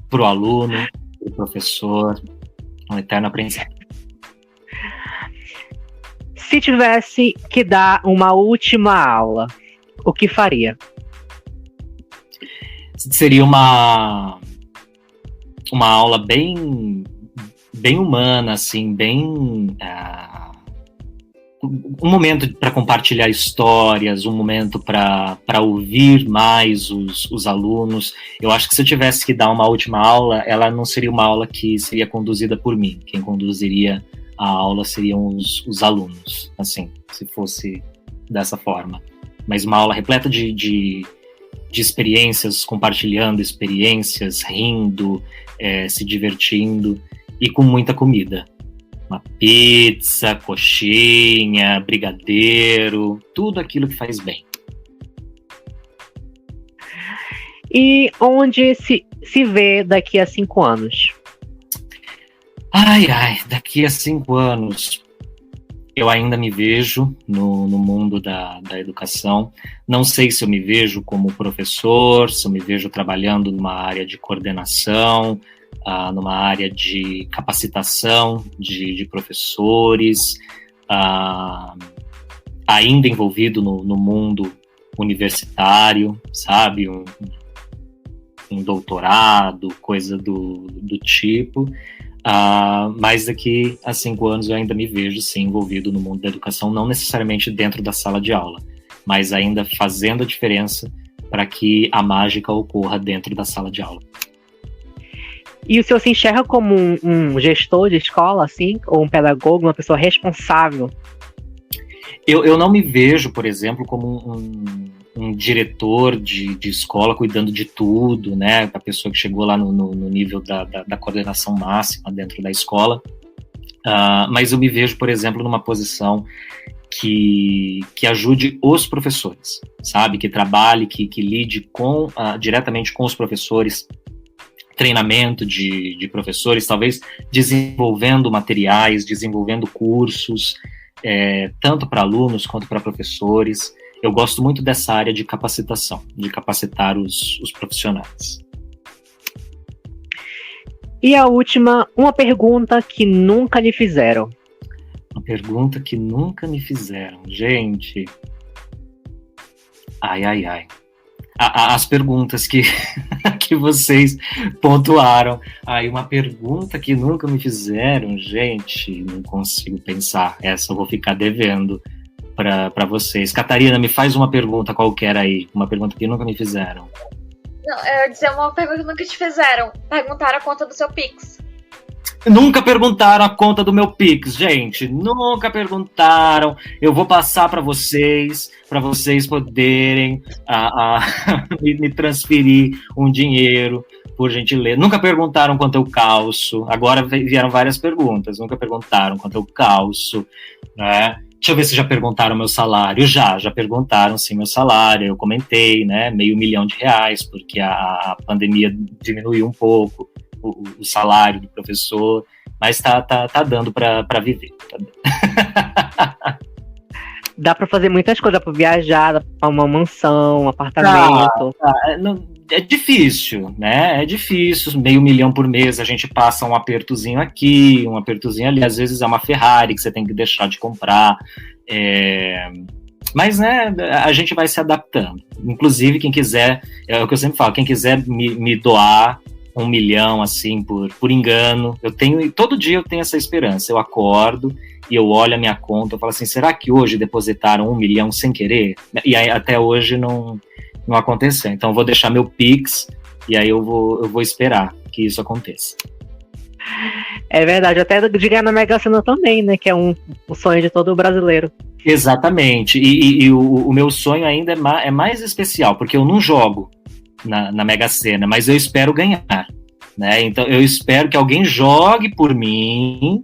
Para o aluno, para o professor, um eterno aprendizado. Se tivesse que dar uma última aula, o que faria? Seria uma aula bem humana, assim, bem um momento para compartilhar histórias, um momento para ouvir mais os alunos. Eu acho que se eu tivesse que dar uma última aula, ela não seria uma aula que seria conduzida por mim. Quem conduziria a aula seriam os alunos, assim, se fosse dessa forma. Mas uma aula repleta de experiências, compartilhando experiências, rindo, se divertindo e com muita comida. Uma pizza, coxinha, brigadeiro, tudo aquilo que faz bem. E onde se vê daqui a 5 anos? Daqui a 5 anos eu ainda me vejo no mundo da educação. Não sei se eu me vejo como professor, se eu me vejo trabalhando numa área de coordenação, numa área de capacitação de professores, ainda envolvido no mundo universitário, sabe? Um doutorado, coisa do tipo. Mas daqui a 5 anos eu ainda me vejo, sim, envolvido no mundo da educação, não necessariamente dentro da sala de aula, mas ainda fazendo a diferença para que a mágica ocorra dentro da sala de aula. E o senhor se enxerga como um gestor de escola, assim, ou um pedagogo, uma pessoa responsável? Eu não me vejo, por exemplo, como um diretor de escola cuidando de tudo, né? A pessoa que chegou lá no nível da coordenação máxima dentro da escola. Mas eu me vejo, por exemplo, numa posição que ajude os professores, sabe? Que trabalhe, que lide diretamente com os professores, treinamento de professores, talvez desenvolvendo materiais, desenvolvendo cursos, tanto para alunos quanto para professores. Eu gosto muito dessa área de capacitação, de capacitar os profissionais. E a última, uma pergunta que nunca lhe fizeram. Uma pergunta que nunca me fizeram. Gente. Ai. As perguntas que vocês pontuaram. Uma pergunta que nunca me fizeram, gente, não consigo pensar. Essa eu vou ficar devendo para vocês. Catarina, me faz uma pergunta qualquer aí. Uma pergunta que nunca me fizeram. Não, eu ia dizer uma pergunta que nunca te fizeram. Perguntaram a conta do seu Pix. Nunca perguntaram a conta do meu Pix, gente. Nunca perguntaram. Eu vou passar para vocês poderem me transferir um dinheiro, por gentileza. Nunca perguntaram quanto eu calço. Agora vieram várias perguntas. Nunca perguntaram quanto eu calço, né? Deixa eu ver se já perguntaram meu salário. Já perguntaram sim meu salário. Eu comentei, né? R$500 mil, porque a pandemia diminuiu um pouco o salário do professor, mas tá dando para viver. Dá para fazer muitas coisas, para viajar, dá pra uma mansão, um apartamento. É difícil, né? É difícil. R$500 mil por mês, a gente passa um apertozinho aqui, um apertozinho ali. Às vezes é uma Ferrari que você tem que deixar de comprar. Mas, né, a gente vai se adaptando. Inclusive, quem quiser, é o que eu sempre falo, quem quiser me doar R$1 milhão, assim, por engano, todo dia eu tenho essa esperança. Eu acordo e eu olho a minha conta, eu falo assim, será que hoje depositaram R$1 milhão sem querer? E aí, até hoje não aconteceu. Então eu vou deixar meu Pix e aí eu vou esperar que isso aconteça. É verdade, até de ganhar na Mega Sena também, né? Que é o sonho de todo brasileiro. Exatamente. E o meu sonho ainda é mais especial, porque eu não jogo na Mega Sena, mas eu espero ganhar, né? Então eu espero que alguém jogue por mim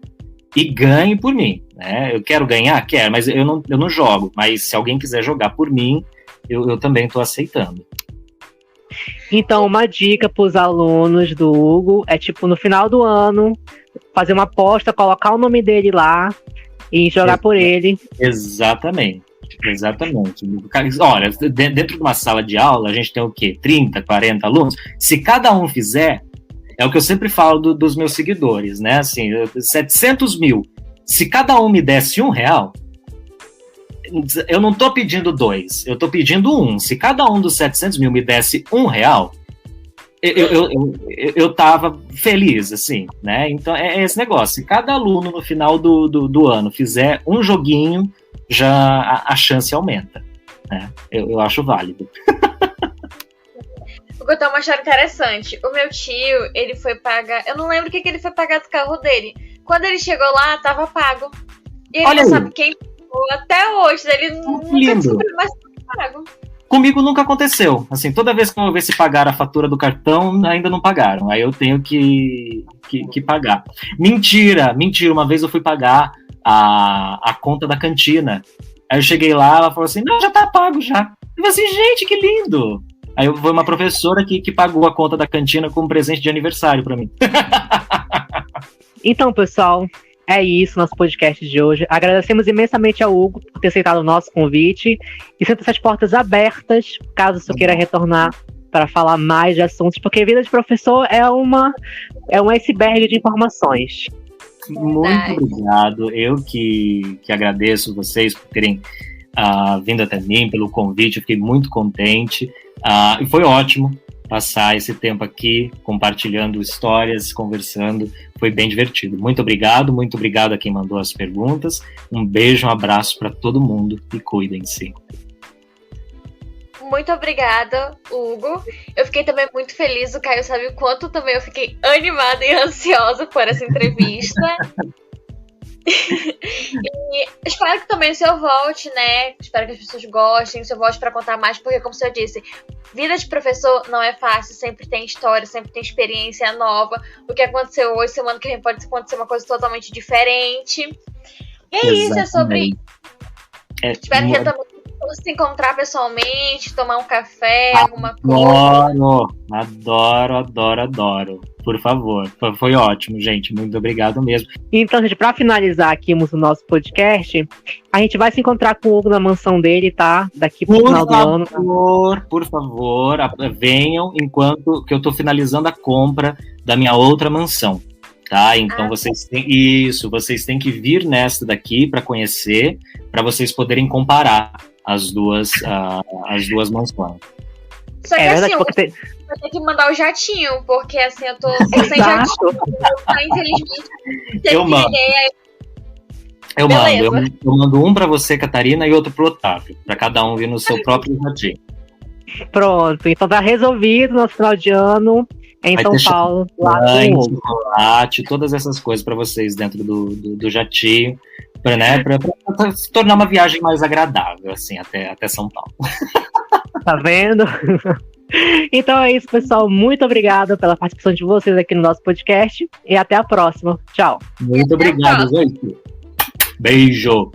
e ganhe por mim, né? Eu quero ganhar? Quero, mas eu não jogo. Mas se alguém quiser jogar por mim, eu também estou aceitando. Então, uma dica para os alunos do Hugo é, tipo, no final do ano, fazer uma aposta, colocar o nome dele lá e jogar por ele. Exatamente. Olha, dentro de uma sala de aula, a gente tem o quê? 30, 40 alunos? Se cada um fizer, é o que eu sempre falo dos meus seguidores, né? Assim, 700 mil. Se cada um me desse R$1, eu não tô pedindo 2, eu tô pedindo 1. Se cada um dos 700 mil me desse R$1, eu tava feliz, assim, né? Então é esse negócio. Se cada aluno no final do ano fizer um joguinho, já a chance aumenta, né? Eu acho válido. Vou contar uma história interessante. O meu tio, ele foi pagar... Eu não lembro o que ele foi pagar do carro dele. Quando ele chegou lá, tava pago. E ele não sabe quem pagou até hoje. Ele nunca descobriu, mas tava pago. Comigo nunca aconteceu. Assim, toda vez que eu vou ver se pagaram a fatura do cartão, ainda não pagaram. Aí eu tenho que pagar. Mentira. Uma vez eu fui pagar a conta da cantina. Aí eu cheguei lá, ela falou assim, não, já tá pago já. Eu falei assim, gente, que lindo. Aí foi uma professora que pagou a conta da cantina como presente de aniversário pra mim. Então, pessoal, é isso, nosso podcast de hoje. Agradecemos imensamente ao Hugo por ter aceitado o nosso convite e sempre essas portas abertas, caso você queira retornar para falar mais de assuntos, porque a vida de professor é um iceberg de informações. Muito obrigado. Eu que agradeço vocês por terem vindo até mim, pelo convite. Eu fiquei muito contente. E foi ótimo passar esse tempo aqui, compartilhando histórias, conversando. Foi bem divertido. Muito obrigado a quem mandou as perguntas. Um beijo, um abraço para todo mundo e cuidem-se. Muito obrigada, Hugo. Eu fiquei também muito feliz. O Caio sabe o quanto também eu fiquei animada e ansiosa por essa entrevista. E espero que também o senhor volte, né? Espero que as pessoas gostem, que o senhor volte para contar mais, porque, como o senhor disse, vida de professor não é fácil, sempre tem história, sempre tem experiência nova. O que aconteceu hoje, semana que vem pode acontecer uma coisa totalmente diferente. E é isso, é sobre. Espero que também se encontrar pessoalmente, tomar um café, alguma coisa. Adoro. Por favor. Foi ótimo, gente. Muito obrigado mesmo. Então, gente, pra finalizar aqui o nosso podcast, a gente vai se encontrar com o Hugo na mansão dele, tá? Daqui pro final do ano. Por favor, venham enquanto que eu tô finalizando a compra da minha outra mansão. Tá? Então vocês têm que vir nesta daqui para conhecer, para vocês poderem comparar as duas mansões. Só que assim, vai ter que mandar o jatinho, porque assim, eu tô sem jatinho, infelizmente. Eu mando um para você, Catarina, e outro pro Otávio, para cada um vir no seu próprio jatinho. Pronto, então tá resolvido no final de ano. Em São Paulo, lá com chocolate, todas essas coisas para vocês dentro do jatinho, para tornar uma viagem mais agradável, assim, até São Paulo. Tá vendo? Então é isso, pessoal. Muito obrigado pela participação de vocês aqui no nosso podcast e até a próxima. Tchau. Muito obrigado, gente. Beijo.